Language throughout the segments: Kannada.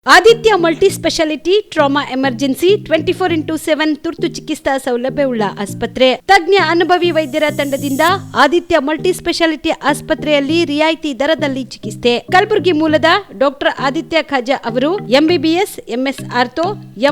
Aditya multi speciality trauma emergency 24x7 ತುರ್ತು ಚಿಕಿತ್ಸಾ ಸೌಲಭ್ಯವುಳ್ಳ ಆಸ್ಪತ್ರೆ. ತಜ್ಞ ಅನುಭವಿ ವೈದ್ಯರ ತಂಡದಿಂದ ಆದಿತ್ಯ ಮಲ್ಟಿ ಸ್ಪೆಷಾಲಿಟಿ ಆಸ್ಪತ್ರೆಯಲ್ಲಿ ರಿಯಾಯಿತಿ ದರದಲ್ಲಿ ಚಿಕಿತ್ಸೆ. ಕಲಬುರಗಿ ಮೂಲದ ಡಾಕ್ಟರ್ ಆದಿತ್ಯ ಖಾಜಾ ಅವರು MBBS, MS ortho,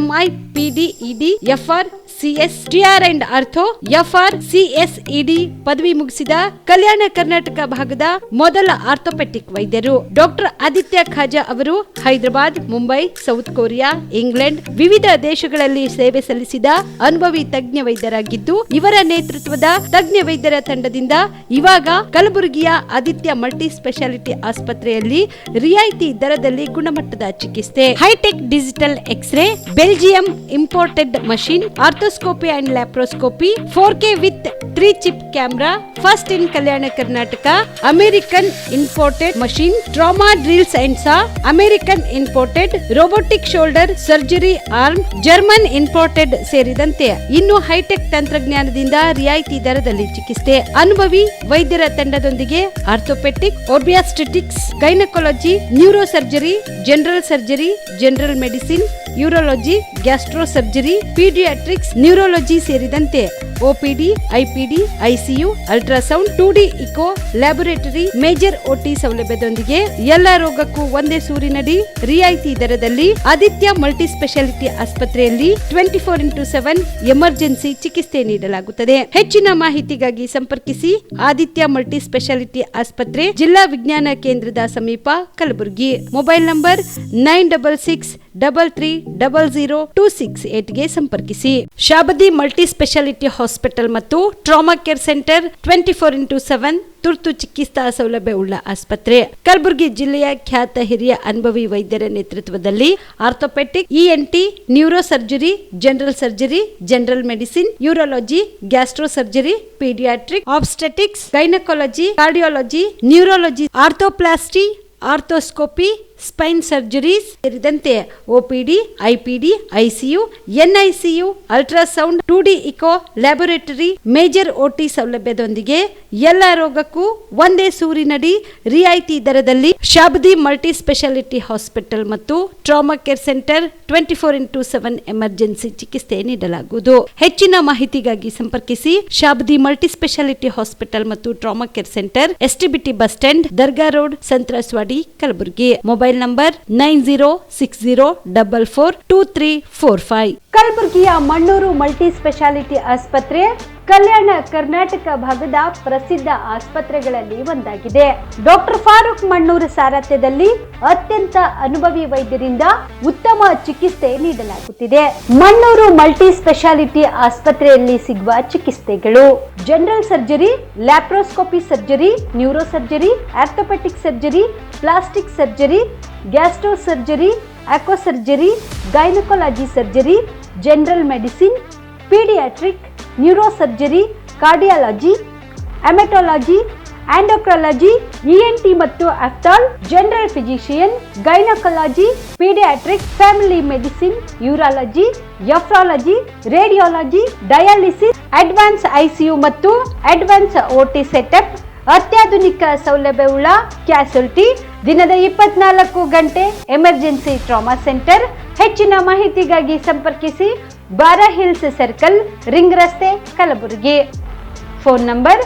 MI, PD, ED, FR, CS, TR and ortho, FR, CSED ಪದವಿ ಮುಗಿಸಿದ ಕಲ್ಯಾಣ ಕರ್ನಾಟಕ ಭಾಗದ ಮೊದಲ ಆರ್ಥೋಪೆಟಿಕ್ ವೈದ್ಯರು. ಡಾಕ್ಟರ್ ಆದಿತ್ಯ ಖಾಜಾ ಅವರು Hyderabad, Mumbai, south Korea, England ವಿವಿಧ ದೇಶಗಳಲ್ಲಿ ಸೇವೆ ಸಲ್ಲಿಸಿದ ಅನುಭವಿ ತಜ್ಞ ವೈದ್ಯರಾಗಿದ್ದು, ಇವರ ನೇತೃತ್ವದ ತಜ್ಞ ವೈದ್ಯರ ತಂಡದಿಂದ ಇವಾಗ ಕಲಬುರಗಿಯ ಆದಿತ್ಯ ಮಲ್ಟಿ ಸ್ಪೆಷಾಲಿಟಿ ಆಸ್ಪತ್ರೆಯಲ್ಲಿ ರಿಯಾಯಿತಿ ದರದಲ್ಲಿ ಗುಣಮಟ್ಟದ ಚಿಕಿತ್ಸೆ. Hi-tech digital X-ray, Belgium imported machine, arthroscopy and laparoscopy, 4K with 3 chip camera, first in Kalyana Karnataka, American imported machine, trauma drills and saw, American imported robotic shoulder surgery arm, German imported ಸೇರಿದಂತೆ ಇನ್ನು ಹೈಟೆಕ್ ತಂತ್ರಜ್ಞಾನದಿಂದ ರಿಯಾಯಿತಿ ದರದಲ್ಲಿ ಚಿಕಿತ್ಸೆ. ಅನುಭವಿ ವೈದ್ಯರ ತಂಡದೊಂದಿಗೆ orthopaedic, obstetrics, gynaecology, neuro surgery, general surgery, general medicine, urology, gastro surgery, paediatrics, neurology ಸೇರಿದಂತೆ OPD, IPD, ICU, ultrasound, 2D echo, laboratory, major OT ಸೌಲಭ್ಯದೊಂದಿಗೆ ಎಲ್ಲ ರೋಗಕ್ಕೂ ಒಂದೇ ಸೂರಿನಡಿ ರಿಯಾಯಿತಿ ದರದಲ್ಲಿ ಆದಿತ್ಯ ಮಲ್ಟಿ ಸ್ಪೆಷಾಲಿಟಿ ಆಸ್ಪತ್ರೆಯಲ್ಲಿ 24x7 ಎಮರ್ಜೆನ್ಸಿ ಚಿಕಿತ್ಸೆ ನೀಡಲಾಗುತ್ತದೆ. ಹೆಚ್ಚಿನ ಮಾಹಿತಿಗಾಗಿ ಸಂಪರ್ಕಿಸಿ ಆದಿತ್ಯ ಮಲ್ಟಿ ಸ್ಪೆಷಾಲಿಟಿ ಆಸ್ಪತ್ರೆ, ಜಿಲ್ಲಾ ವಿಜ್ಞಾನ ಕೇಂದ್ರದ ಸಮೀಪ, ಕಲಬುರಗಿ. ಮೊಬೈಲ್ ನಂಬರ್ 9663300268 ಗೆ ಸಂಪರ್ಕಿಸಿ. ಶಾಬದಿ ಮಲ್ಟಿ ಸ್ಪೆಷಾಲಿಟಿ ಹಾಸ್ಪಿಟಲ್ ಮತ್ತು ಟ್ರಾಮಾ ಕೇರ್ ಸೆಂಟರ್ 24x7 ತುರ್ತು ಚಿಕಿತ್ಸಾ ಸೌಲಭ್ಯವುಳ್ಳ ಆಸ್ಪತ್ರೆ. ಕಲಬುರಗಿ ಜಿಲ್ಲೆಯ ಖ್ಯಾತ ಹಿರಿಯ ಅನುಭವಿ ವೈದ್ಯರ ನೇತೃತ್ವದಲ್ಲಿ orthopaedic, ENT, neuro surgery, general surgery, general medicine, urology, gastro surgery, paediatric, obstetrics, gynaecology, cardiology, neurology, arthroplasty, arthroscopy, spine surgeries ಸೇರಿದಂತೆ OPD, IPD, ICU, NICU, ultrasound, 2D echo, laboratory, major OT ಸೌಲಭ್ಯದೊಂದಿಗೆ ಎಲ್ಲ ರೋಗಕ್ಕೂ ಒಂದೇ ಸೂರಿನಡಿ ರಿಯಾಯಿತಿ ದರದಲ್ಲಿ ಶಾಬದಿ ಮಲ್ಟಿ ಸ್ಪೆಷಾಲಿಟಿ ಹಾಸ್ಪಿಟಲ್ ಮತ್ತು trauma care centre 24x7 emergency ಚಿಕಿತ್ಸೆ ನೀಡಲಾಗುವುದು. ಹೆಚ್ಚಿನ ಮಾಹಿತಿಗಾಗಿ ಸಂಪರ್ಕಿಸಿ ಶಾಬದಿ ಮಲ್ಟಿ ಸ್ಪೆಷಾಲಿಟಿ ಹಾಸ್ಪಿಟಲ್ ಮತ್ತು trauma care centre, STBT bus stand, Dargah road, ಸಂತ್ರಸ್ವಾಡಿ, Kalaburagi. Mobile number 9060442345. ಕಲಬುರಗಿಯ ಮಣ್ಣೂರು ಮಲ್ಟಿ ಸ್ಪೆಷಾಲಿಟಿ ಆಸ್ಪತ್ರೆ ಕಲ್ಯಾಣ ಕರ್ನಾಟಕ ಭಾಗದ ಪ್ರಸಿದ್ಧ ಆಸ್ಪತ್ರೆಗಳಲ್ಲಿ ಒಂದಾಗಿದೆ. ಡಾಕ್ಟರ್ ಫಾರೂಕ್ ಮಣ್ಣೂರು ಸಾರಥ್ಯದಲ್ಲಿ ಅತ್ಯಂತ ಅನುಭವಿ ವೈದ್ಯರಿಂದ ಉತ್ತಮ ಚಿಕಿತ್ಸೆ ನೀಡಲಾಗುತ್ತಿದೆ. ಮಣ್ಣೂರು ಮಲ್ಟಿ ಸ್ಪೆಷಾಲಿಟಿ ಆಸ್ಪತ್ರೆಯಲ್ಲಿ ಸಿಗುವ ಚಿಕಿತ್ಸೆಗಳು: general surgery, laparoscopy surgery, neuro surgery, orthopaedic surgery, plastic surgery, gastro surgery, aqua surgery, gynaecology surgery, general medicine, paediatric, neuro surgery, cardiology, haematology, endocrinology, ENT ಮತ್ತು ophthal, general physician, gynaecology, paediatric, family medicine, urology, nephrology, radiology, dialysis, advance ICU ಮತ್ತು ಅಡ್ವಾನ್ಸ್ OT ಸೆಟಪ್, ಅತ್ಯಾಧುನಿಕ ಸೌಲಭ್ಯವುಳ್ಳ ಕ್ಯಾಸುಲಿಟಿ, ದಿನದ 24 ಗಂಟೆ ಎಮರ್ಜೆನ್ಸಿ ಟ್ರಾಮಾ ಸೆಂಟರ್. ಹೆಚ್ಚಿನ ಮಾಹಿತಿಗಾಗಿ ಸಂಪರ್ಕಿಸಿ ಬಾರಾ ಹಿಲ್ಸ್ ಸರ್ಕಲ್, ರಿಂಗ್ ರಸ್ತೆ, Kalaburagi. Phone number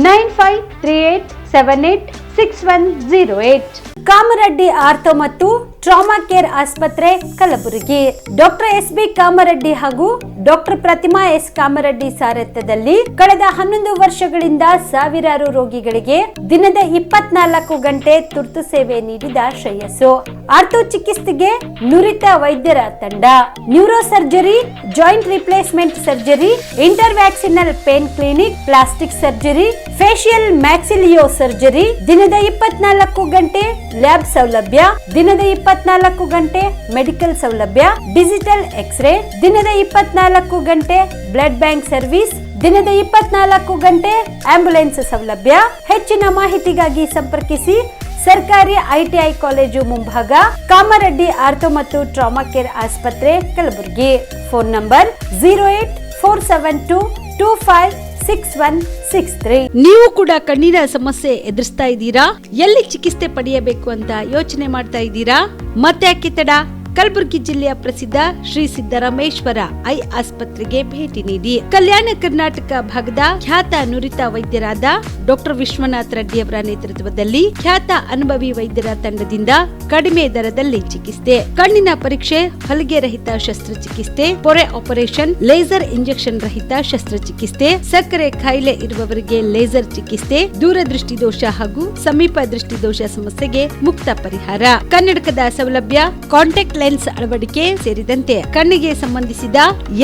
9538786108. Kamareddy ortho ಮತ್ತು ಟ್ರಾಮಾ ಕೇರ್ ಆಸ್ಪತ್ರೆ, ಕಲಬುರಗಿ. ಡಾಕ್ಟರ್ SB ಕಾಮರೆಡ್ಡಿ ಹಾಗೂ ಡಾಕ್ಟರ್ ಪ್ರತಿಮಾ S ಕಾಮರೆಡ್ಡಿ ಸಾರಥ್ಯದಲ್ಲಿ ಕಳೆದ 11 ವರ್ಷಗಳಿಂದ ಸಾವಿರಾರು ರೋಗಿಗಳಿಗೆ ದಿನದ 24 ಗಂಟೆ ತುರ್ತು ಸೇವೆ ನೀಡಿದ ಶ್ರೇಯಸ್ಸು. ಆರ್ಥೋ ಚಿಕಿತ್ಸೆಗೆ ನುರಿತ ವೈದ್ಯರ ತಂಡ, neuro surgery, joint replacement surgery, interventional pain clinic, plastic surgery, facial maxillo surgery, ದಿನದ 24 ಗಂಟೆ ಲ್ಯಾಬ್ ಸೌಲಭ್ಯ, ದಿನದ 24 ಗಂಟೆ ಮೆಡಿಕಲ್ ಸೌಲಭ್ಯ, ಡಿಜಿಟಲ್ ಎಕ್ಸ್ರೇ, ದಿನದ 24 ಗಂಟೆ ಬ್ಲಡ್ ಬ್ಯಾಂಕ್ ಸರ್ವಿಸ್, ದಿನದ 24 ಗಂಟೆ ಆಂಬ್ಯುಲೆನ್ಸ್ ಸೌಲಭ್ಯ. ಹೆಚ್ಚಿನ ಮಾಹಿತಿಗಾಗಿ ಸಂಪರ್ಕಿಸಿ ಸರ್ಕಾರಿ ITI ಕಾಲೇಜು ಮುಂಭಾಗ, ಕಾಮರೆಡ್ಡಿ ಆರ್ಥೋ ಮತ್ತು ಟ್ರಾಮಾ ಕೇರ್ ಆಸ್ಪತ್ರೆ, ಕಲಬುರಗಿ. Phone number 0847225 6163. ನೀವು ಕೂಡ ಕಣ್ಣಿನ ಸಮಸ್ಯೆ ಎದುರಿಸ್ತಾ ಇದ್ದೀರಾ? ಎಲ್ಲಿ ಚಿಕಿತ್ಸೆ ಪಡೆಯಬೇಕು ಅಂತ ಯೋಚನೆ ಮಾಡ್ತಾ ಇದ್ದೀರಾ? ಮತ್ತೆ ಯಾಕೆ ತಡ? ಕಲಬುರಗಿ ಜಿಲ್ಲೆಯ ಪ್ರಸಿದ್ಧ ಶ್ರೀ ಸಿದ್ದರಾಮೇಶ್ವರ ಐ ಆಸ್ಪತ್ರೆಗೆ ಭೇಟಿ ನೀಡಿ ಕಲ್ಯಾಣ ಕರ್ನಾಟಕ ಭಾಗದ ಖ್ಯಾತ ನುರಿತ ವೈದ್ಯರಾದ ಡಾಕ್ಟರ್ ವಿಶ್ವನಾಥ್ ರೆಡ್ಡಿ ಅವರ ನೇತೃತ್ವದಲ್ಲಿ ಖ್ಯಾತ ಅನುಭವಿ ವೈದ್ಯರ ತಂಡದಿಂದ ಕಡಿಮೆ ದರದಲ್ಲಿ ಚಿಕಿತ್ಸೆ, ಕಣ್ಣಿನ ಪರೀಕ್ಷೆ, ಹೊಲಿಗೆ ರಹಿತ ಶಸ್ತ್ರಚಿಕಿತ್ಸೆ, ಪೊರೆ ಆಪರೇಷನ್, ಲೇಸರ್ ಇಂಜೆಕ್ಷನ್ ರಹಿತ ಶಸ್ತ್ರಚಿಕಿತ್ಸೆ, ಸಕ್ಕರೆ ಕಾಯಿಲೆ ಇರುವವರಿಗೆ ಲೇಸರ್ ಚಿಕಿತ್ಸೆ, ದೂರದೃಷ್ಟಿ ದೋಷ ಹಾಗೂ ಸಮೀಪ ದೃಷ್ಟಿ ದೋಷ ಸಮಸ್ಯೆಗೆ ಮುಕ್ತ ಪರಿಹಾರ, ಕನ್ನಡಕದ ಸೌಲಭ್ಯ, ಕಾಂಟ್ಯಾಕ್ಟ್ ಲೆನ್ಸ್ ಅಳವಡಿಕೆ ಸೇರಿದಂತೆ ಕಣ್ಣಿಗೆ ಸಂಬಂಧಿಸಿದ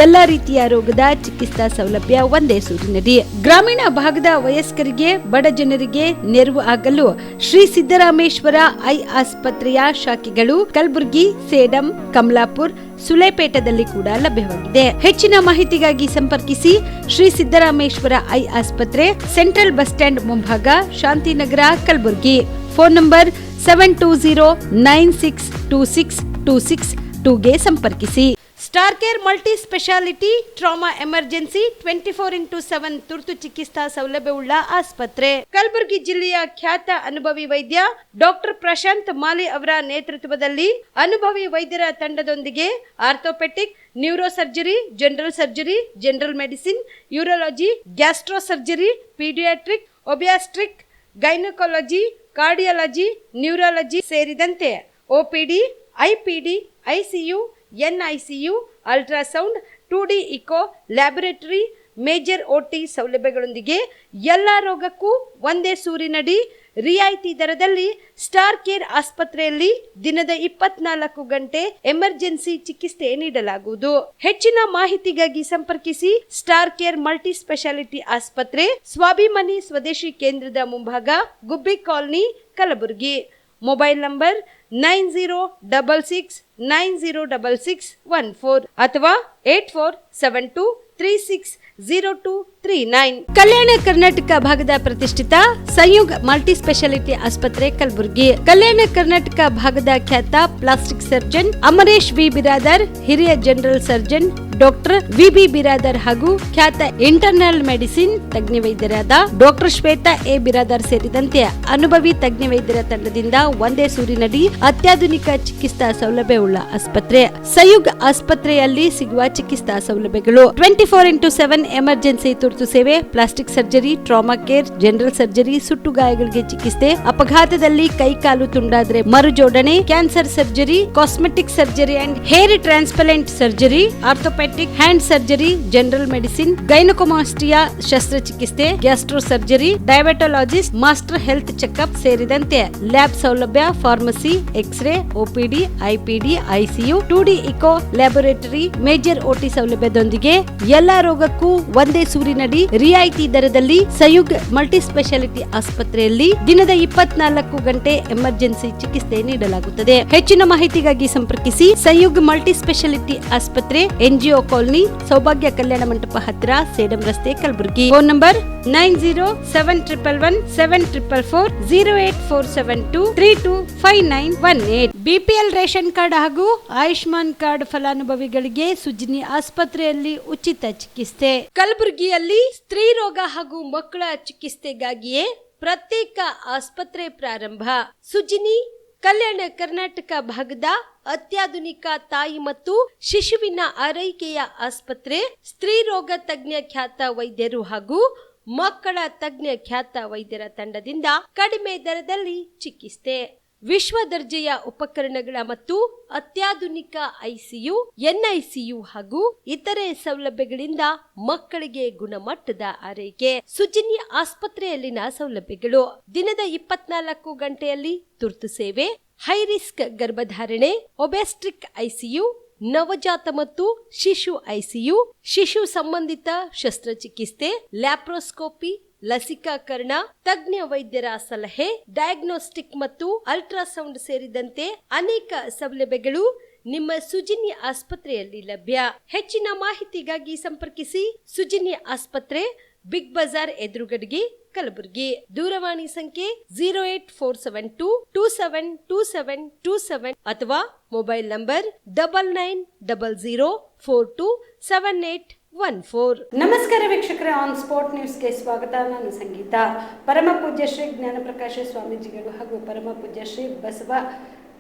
ಎಲ್ಲಾ ರೀತಿಯ ರೋಗದ ಚಿಕಿತ್ಸಾ ಸೌಲಭ್ಯ ಒಂದೇ ಸೂರಿನಡಿ. ಗ್ರಾಮೀಣ ಭಾಗದ ವಯಸ್ಕರಿಗೆ, ಬಡ ಜನರಿಗೆ ನೆರವು ಆಗಲು ಶ್ರೀ ಸಿದ್ದರಾಮೇಶ್ವರ ಐ ಆಸ್ಪತ್ರೆಯ ಶಾಖೆಗಳು ಕಲಬುರಗಿ, ಸೇಡಂ, ಕಮಲಾಪುರ್, ಸುಲೇಪೇಟದಲ್ಲಿ ಕೂಡ ಲಭ್ಯವಾಗಿದೆ. ಹೆಚ್ಚಿನ ಮಾಹಿತಿಗಾಗಿ ಸಂಪರ್ಕಿಸಿ ಶ್ರೀ ಸಿದ್ದರಾಮೇಶ್ವರ ಐ ಆಸ್ಪತ್ರೆ, ಸೆಂಟ್ರಲ್ ಬಸ್ ಸ್ಟ್ಯಾಂಡ್ ಮುಂಭಾಗ, ಶಾಂತಿನಗರ, ಕಲಬುರಗಿ. ಫೋನ್ ನಂಬರ್ 7209626262ಗೆ ಸಂಪರ್ಕಿಸಿ. Star care multi speciality trauma emergency 24x7 ತುರ್ತು ಚಿಕಿತ್ಸಾ ಸೌಲಭ್ಯವುಳ್ಳ ಆಸ್ಪತ್ರೆ. ಕಲಬುರಗಿ ಜಿಲ್ಲೆಯ ಖ್ಯಾತ ಅನುಭವಿ ವೈದ್ಯ ಡಾಕ್ಟರ್ ಪ್ರಶಾಂತ್ ಮಾಲಿ ಅವರ ನೇತೃತ್ವದಲ್ಲಿ ಅನುಭವಿ ವೈದ್ಯರ ತಂಡದೊಂದಿಗೆ orthopaedic, neuro surgery, general surgery, general medicine, urology, gastro surgery, paediatric, obstetric, gynaecology, cardiology, neurology ಸೇರಿದಂತೆ OPD, IPD, ICU, NICU, ultrasound, 2D echo, laboratory, major OT ಸೌಲಭ್ಯಗಳೊಂದಿಗೆ ಎಲ್ಲ ರೋಗಕ್ಕೂ ಒಂದೇ ಸೂರಿನಡಿ ರಿಯಾಯಿತಿ ದರದಲ್ಲಿ ಸ್ಟಾರ್ ಕೇರ್ ಆಸ್ಪತ್ರೆಯಲ್ಲಿ ದಿನದ 24 ಗಂಟೆ ಎಮರ್ಜೆನ್ಸಿ ಚಿಕಿತ್ಸೆ ನೀಡಲಾಗುವುದು. ಹೆಚ್ಚಿನ ಮಾಹಿತಿಗಾಗಿ ಸಂಪರ್ಕಿಸಿ ಸ್ಟಾರ್ ಕೇರ್ ಮಲ್ಟಿ ಸ್ಪೆಷಾಲಿಟಿ ಆಸ್ಪತ್ರೆ, ಸ್ವಾಭಿಮಾನಿ ಸ್ವದೇಶಿ ಕೇಂದ್ರದ ಮುಂಭಾಗ, ಗುಬ್ಬಿ ಕಾಲನಿ, ಕಲಬುರಗಿ. ಮೊಬೈಲ್ ನಂಬರ್ 9066906614 ಅಥವಾ 8472360239. ಕಲ್ಯಾಣ ಕರ್ನಾಟಕ ಭಾಗದ ಪ್ರತಿಷ್ಠಿತ ಸಂಯುಗ್ ಮಲ್ಟಿ ಸ್ಪೆಷಾಲಿಟಿ ಆಸ್ಪತ್ರೆ ಕಲಬುರಗಿ. ಕಲ್ಯಾಣ ಕರ್ನಾಟಕ ಭಾಗದ ಖ್ಯಾತ plastic surgeon Amaresh B Biradar, ಹಿರಿಯ ಜನರಲ್ ಸರ್ಜನ್ ಡಾಕ್ಟರ್ ವಿ.ಬಿ. ಬಿರಾದರ್ ಹಾಗೂ ಖ್ಯಾತ ಇಂಟರ್ನಲ್ ಮೆಡಿಸಿನ್ ತಜ್ಞ ವೈದ್ಯರಾದ ಡಾಕ್ಟರ್ ಶ್ವೇತಾ ಎ. ಬಿರಾದರ್ ಸೇರಿದಂತೆ ಅನುಭವಿ ತಜ್ಞ ವೈದ್ಯರ ತಂಡದಿಂದ ಒಂದೇ ಸೂರಿನಡಿ ಅತ್ಯಾಧುನಿಕ ಚಿಕಿತ್ಸಾ ಸೌಲಭ್ಯವುಳ್ಳ ಆಸ್ಪತ್ರೆ. ಸಂಯುಗ್ ಆಸ್ಪತ್ರೆಯಲ್ಲಿ ಸಿಗುವ ಚಿಕಿತ್ಸಾ ಸೌಲಭ್ಯಗಳು: 24x7 ಎಮರ್ಜೆನ್ಸಿ ತುರ್ತು ಸೇವೆ, plastic surgery, trauma care, general surgery, ಸುಟ್ಟು ಗಾಯಗಳಿಗೆ ಚಿಕಿತ್ಸೆ, ಅಪಘಾತದಲ್ಲಿ ಕೈ ಕಾಲು ತುಂಡಾದ್ರೆ ಮರು ಜೋಡಣೆ, cancer surgery, cosmetic surgery and hair transplant surgery, orthopaedic hand surgery, general medicine, gynaecomastia ಶಸ್ತ್ರಚಿಕಿತ್ಸೆ, gastro surgery, diabetologist, master health checkup ಸೇರಿದಂತೆ ಲ್ಯಾಬ್ ಸೌಲಭ್ಯ, pharmacy, X ray, OPD, IPD, ICU, 2D echo, laboratory, major OT ಸೌಲಭ್ಯದೊಂದಿಗೆ ಎಲ್ಲಾ ರೋಗಕ್ಕೂ ಒಂದೇ ಸೂರಿನಡಿ ರಿಯಾಯಿತಿ ದರದಲ್ಲಿ ಸಂಯುಗ್ ಮಲ್ಟಿ ಸ್ಪೆಷಾಲಿಟಿ ಆಸ್ಪತ್ರೆಯಲ್ಲಿ ದಿನದ 24 ಗಂಟೆ ಎಮರ್ಜೆನ್ಸಿ ಚಿಕಿತ್ಸೆ ನೀಡಲಾಗುತ್ತದೆ. ಹೆಚ್ಚಿನ ಮಾಹಿತಿಗಾಗಿ ಸಂಪರ್ಕಿಸಿ ಸಂಯುಗ್ ಮಲ್ಟಿ ಸ್ಪೆಷಾಲಿಟಿ ಆಸ್ಪತ್ರೆ, NGO ಕಾಲನಿ, ಸೌಭಾಗ್ಯ ಕಲ್ಯಾಣ ಮಂಟಪ ಹತ್ತಿರ, ಸೇಡಂ ರಸ್ತೆ, Kalaburagi. Phone number 9071117444 08472325918. BPL ration card ಹಾಗೂ ಆಯುಷ್ಮಾನ್ ಕಾರ್ಡ್ ಫಲಾನುಭವಿಗಳಿಗೆ ಸುಜಿನಿ ಆಸ್ಪತ್ರೆಯಲ್ಲಿ ಉಚಿತ ಚಿಕಿತ್ಸೆ. ಕಲಬುರಗಿಯಲ್ಲಿ ಸ್ತ್ರೀ ರೋಗ ಹಾಗೂ ಮಕ್ಕಳ ಚಿಕಿತ್ಸೆಗಾಗಿಯೇ ಪ್ರತ್ಯೇಕ ಆಸ್ಪತ್ರೆ ಪ್ರಾರಂಭ. ಸುಜಿನಿ ಕಲ್ಯಾಣ ಕರ್ನಾಟಕ ಭಾಗದ ಅತ್ಯಾಧುನಿಕ ತಾಯಿ ಮತ್ತು ಶಿಶುವಿನ ಆರೈಕೆಯ ಆಸ್ಪತ್ರೆ. ಸ್ತ್ರೀ ರೋಗ ತಜ್ಞ ಖ್ಯಾತ ವೈದ್ಯರು ಹಾಗೂ ಮಕ್ಕಳ ತಜ್ಞ ಖ್ಯಾತ ವೈದ್ಯರ ತಂಡದಿಂದ ಕಡಿಮೆ ದರದಲ್ಲಿ ಚಿಕಿತ್ಸೆ, ವಿಶ್ವ ದರ್ಜೆಯ ಉಪಕರಣಗಳ ಮತ್ತು ಅತ್ಯಾಧುನಿಕ ಐಸಿಯು, ಎನ್ಐಸಿಯು ಹಾಗೂ ಇತರೆ ಸೌಲಭ್ಯಗಳಿಂದ ಮಕ್ಕಳಿಗೆ ಗುಣಮಟ್ಟದ ಆರೈಕೆ. ಸುಜಿನಿ ಆಸ್ಪತ್ರೆಯಲ್ಲಿನ ಸೌಲಭ್ಯಗಳು: ದಿನದ 24 ಗಂಟೆಯಲ್ಲಿ ತುರ್ತು ಸೇವೆ, ಹೈ ರಿಸ್ಕ್ ಗರ್ಭಧಾರಣೆ, ಒಬ್ಯಾಸ್ಟ್ರಿಕ್ ಐಸಿಯು, ನವಜಾತ ಮತ್ತು ಶಿಶು ಐಸಿಯು, ಶಿಶು ಸಂಬಂಧಿತ ಶಸ್ತ್ರಚಿಕಿತ್ಸೆ, ಲ್ಯಾಪ್ರೋಸ್ಕೋಪಿ, ಲಸಿಕಾಕರಣ, ತಜ್ಞ ವೈದ್ಯರ ಸಲಹೆ, ಡಯಾಗ್ನೋಸ್ಟಿಕ್ ಮತ್ತು ಅಲ್ಟ್ರಾಸೌಂಡ್ ಸೇರಿದಂತೆ ಅನೇಕ ಸೌಲಭ್ಯಗಳು ನಿಮ್ಮ ಸುಜಿನಿ ಆಸ್ಪತ್ರೆಯಲ್ಲಿ ಲಭ್ಯ. ಹೆಚ್ಚಿನ ಮಾಹಿತಿಗಾಗಿ ಸಂಪರ್ಕಿಸಿ ಸುಜಿನಿ ಆಸ್ಪತ್ರೆ, ಬಿಗ್ ಬಜಾರ್ ಎದುರುಗಡೆಗೆ, ಕಲಬುರಗಿ. ದೂರವಾಣಿ ಸಂಖ್ಯೆ 08472272727 ಅಥವಾ ಮೊಬೈಲ್ ನಂಬರ್ 99004278 ನಮಸ್ಕಾರ ವೀಕ್ಷಕರೇ, ಆನ್ ಸ್ಪಾಟ್ ನ್ಯೂಸ್ಗೆ ಸ್ವಾಗತ. ನಾನು ಸಂಗೀತ. ಪರಮ ಪೂಜ್ಯ ಶ್ರೀ ಜ್ಞಾನಪ್ರಕಾಶ ಸ್ವಾಮೀಜಿಗಳು ಹಾಗೂ ಪರಮ ಪೂಜ್ಯ ಶ್ರೀ ಬಸವ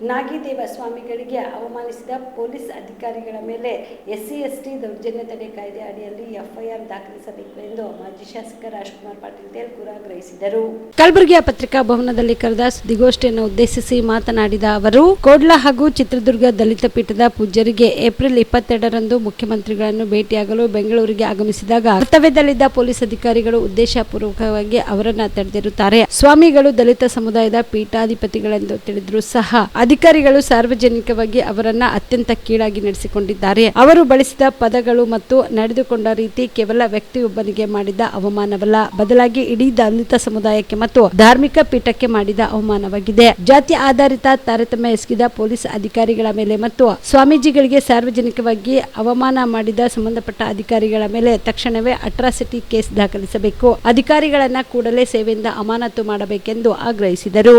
ನಾಗಿದೇವ ಸ್ವಾಮಿಗಳಿಗೆ ಅವಮಾನಿಸಿದ ಪೊಲೀಸ್ ಅಧಿಕಾರಿಗಳ ಮೇಲೆ SC/ST ದೌರ್ಜನ್ಯ ತಡೆ ಕಾಯ್ದೆ ಅಡಿಯಲ್ಲಿ FIR ದಾಖಲಿಸಬೇಕು ಎಂದು ಮಾಜಿ ಶಾಸಕ ರಾಜ್ಕುಮಾರ್ ಪಾಟೀಲ್ ತೇಲ್ಕೂರು ಆಗ್ರಹಿಸಿದರು. ಕಲಬುರಗಿಯ ಪತ್ರಿಕಾ ಭವನದಲ್ಲಿ ಕರೆದ ಸುದ್ದಿಗೋಷ್ಠಿಯನ್ನು ಉದ್ದೇಶಿಸಿ ಮಾತನಾಡಿದ ಅವರು, ಕೋಡ್ಲ ಹಾಗೂ ಚಿತ್ರದುರ್ಗ ದಲಿತ ಪೀಠದ ಪೂಜ್ಯರಿಗೆ ಏಪ್ರಿಲ್ 22ರಂದು ಮುಖ್ಯಮಂತ್ರಿಗಳನ್ನು ಭೇಟಿಯಾಗಲು ಬೆಂಗಳೂರಿಗೆ ಆಗಮಿಸಿದಾಗ ಕರ್ತವ್ಯದಲ್ಲಿದ್ದ ಪೊಲೀಸ್ ಅಧಿಕಾರಿಗಳು ಉದ್ದೇಶಪೂರ್ವಕವಾಗಿ ಅವರನ್ನ ತಡೆದಿರುತ್ತಾರೆ. ಸ್ವಾಮಿಗಳು ದಲಿತ ಸಮುದಾಯದ ಪೀಠಾಧಿಪತಿಗಳೆಂದು ತಿಳಿದರೂ ಸಹ ಅಧಿಕಾರಿಗಳು ಸಾರ್ವಜನಿಕವಾಗಿ ಅವರನ್ನ ಅತ್ಯಂತ ಕೀಳಾಗಿ ನಡೆಸಿಕೊಂಡಿದ್ದಾರೆ. ಅವರು ಬಳಸಿದ ಪದಗಳು ಮತ್ತು ನಡೆದುಕೊಂಡ ರೀತಿ ಕೇವಲ ವ್ಯಕ್ತಿಯೊಬ್ಬನಿಗೆ ಮಾಡಿದ ಅವಮಾನವಲ್ಲ, ಬದಲಾಗಿ ಇಡೀ ದಲಿತ ಸಮುದಾಯಕ್ಕೆ ಮತ್ತು ಧಾರ್ಮಿಕ ಪೀಠಕ್ಕೆ ಮಾಡಿದ ಅವಮಾನವಾಗಿದೆ. ಜಾತಿ ಆಧಾರಿತ ತಾರತಮ್ಯ ಎಸಗಿದ ಪೊಲೀಸ್ ಅಧಿಕಾರಿಗಳ ಮೇಲೆ ಮತ್ತು ಸ್ವಾಮೀಜಿಗಳಿಗೆ ಸಾರ್ವಜನಿಕವಾಗಿ ಅವಮಾನ ಮಾಡಿದ ಸಂಬಂಧಪಟ್ಟ ಅಧಿಕಾರಿಗಳ ಮೇಲೆ ತಕ್ಷಣವೇ ಅಟ್ರಾಸಿಟಿ ಕೇಸ್ ದಾಖಲಿಸಬೇಕು. ಅಧಿಕಾರಿಗಳನ್ನ ಕೂಡಲೇ ಸೇವೆಯಿಂದ ಅಮಾನತು ಮಾಡಬೇಕೆಂದು ಆಗ್ರಹಿಸಿದರು.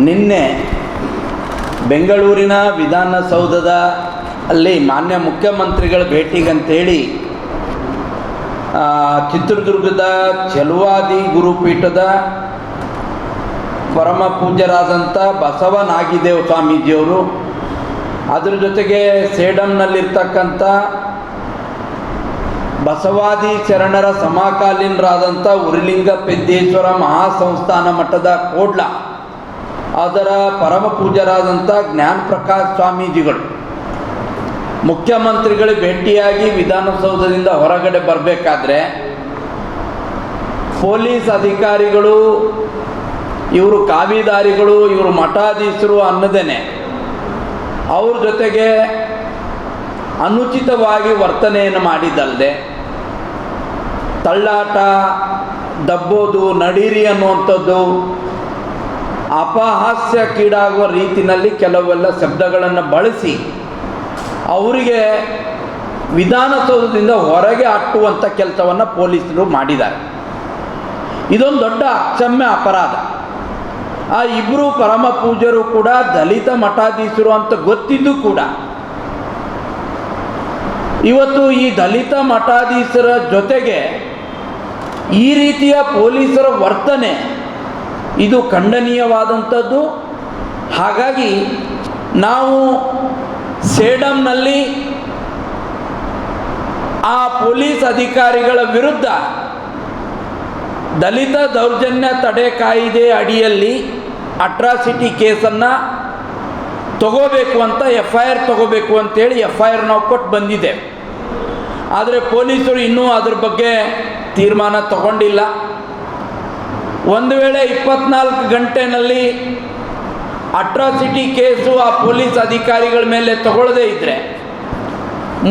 ನಿನ್ನೆ ಬೆಂಗಳೂರಿನ ವಿಧಾನಸೌಧದ ಅಲ್ಲಿ ಮಾನ್ಯ ಮುಖ್ಯಮಂತ್ರಿಗಳ ಭೇಟಿಗಂತೇಳಿ ಚಿತ್ರದುರ್ಗದ ಛಲವಾದಿ ಗುರುಪೀಠದ ಪರಮ ಪೂಜ್ಯರಾದಂಥ ಬಸವ ನಾಗಿದೇವ ಸ್ವಾಮೀಜಿಯವರು, ಅದರ ಜೊತೆಗೆ ಸೇಡಂನಲ್ಲಿರ್ತಕ್ಕಂಥ ಬಸವಾದಿ ಶರಣರ ಸಮಕಾಲೀನರಾದಂಥ ಉರಿಲಿಂಗ ಪೆದ್ದೇಶ್ವರ ಮಹಾಸಂಸ್ಥಾನ ಮಠದ ಕೋಡ್ಲ ಅದರ ಪರಮ ಪೂಜ್ಯರಾದಂಥ ಜ್ಞಾನಪ್ರಕಾಶ್ ಸ್ವಾಮೀಜಿಗಳು ಮುಖ್ಯಮಂತ್ರಿಗಳು ಭೇಟಿಯಾಗಿ ವಿಧಾನಸೌಧದಿಂದ ಹೊರಗಡೆ ಬರಬೇಕಾದ್ರೆ ಪೊಲೀಸ್ ಅಧಿಕಾರಿಗಳು ಇವರು ಕಾವಿದಾರಿಗಳು, ಇವರು ಮಠಾಧೀಶರು ಅನ್ನದೇನೆ ಅವ್ರ ಜೊತೆಗೆ ಅನುಚಿತವಾಗಿ ವರ್ತನೆಯನ್ನು ಮಾಡಿದ್ದಲ್ಲದೆ ತಳ್ಳಾಟ, ದಬ್ಬೋದು, ನಡೀರಿ ಅನ್ನುವಂಥದ್ದು, ಅಪಹಾಸ್ಯಕ್ಕೀಡಾಗುವ ರೀತಿಯಲ್ಲಿ ಕೆಲವೆಲ್ಲ ಶಬ್ದಗಳನ್ನು ಬಳಸಿ ಅವರಿಗೆ ವಿಧಾನಸೌಧದಿಂದ ಹೊರಗೆ ಅಟ್ಟುವಂಥ ಕೆಲಸವನ್ನು ಪೊಲೀಸರು ಮಾಡಿದ್ದಾರೆ. ಇದೊಂದು ದೊಡ್ಡ ಅಕ್ಷಮ್ಯ ಅಪರಾಧ. ಆ ಇಬ್ಬರು ಪರಮ ಪೂಜ್ಯರು ಕೂಡ ದಲಿತ ಮಠಾಧೀಶರು ಅಂತ ಗೊತ್ತಿದ್ದು ಕೂಡ ಇವತ್ತು ಈ ದಲಿತ ಮಠಾಧೀಶರ ಜೊತೆಗೆ ಈ ರೀತಿಯ ಪೊಲೀಸರ ವರ್ತನೆ ಇದು ಖಂಡನೀಯವಾದಂಥದ್ದು. ಹಾಗಾಗಿ ನಾವು ಸೇಡಂನಲ್ಲಿ ಆ ಪೊಲೀಸ್ ಅಧಿಕಾರಿಗಳ ವಿರುದ್ಧ ದಲಿತ ದೌರ್ಜನ್ಯ ತಡೆ ಕಾಯ್ದೆ ಅಡಿಯಲ್ಲಿ ಅಟ್ರಾಸಿಟಿ ಕೇಸನ್ನು ತಗೋಬೇಕು ಅಂತ FIR ತಗೋಬೇಕು ಅಂತೇಳಿ FIR ನಾವು ಕೊಟ್ಟು ಬಂದಿದ್ದೇವೆ. ಆದರೆ ಪೊಲೀಸರು ಇನ್ನೂ ಅದ್ರ ಬಗ್ಗೆ ತೀರ್ಮಾನ ತಗೊಂಡಿಲ್ಲ. ಒಂದು ವೇಳೆ 24 ಗಂಟೆನಲ್ಲಿ ಅಟ್ರಾಸಿಟಿ ಕೇಸು ಆ ಪೊಲೀಸ್ ಅಧಿಕಾರಿಗಳ ಮೇಲೆ ತಗೊಳ್ಳದೇ ಇದ್ದರೆ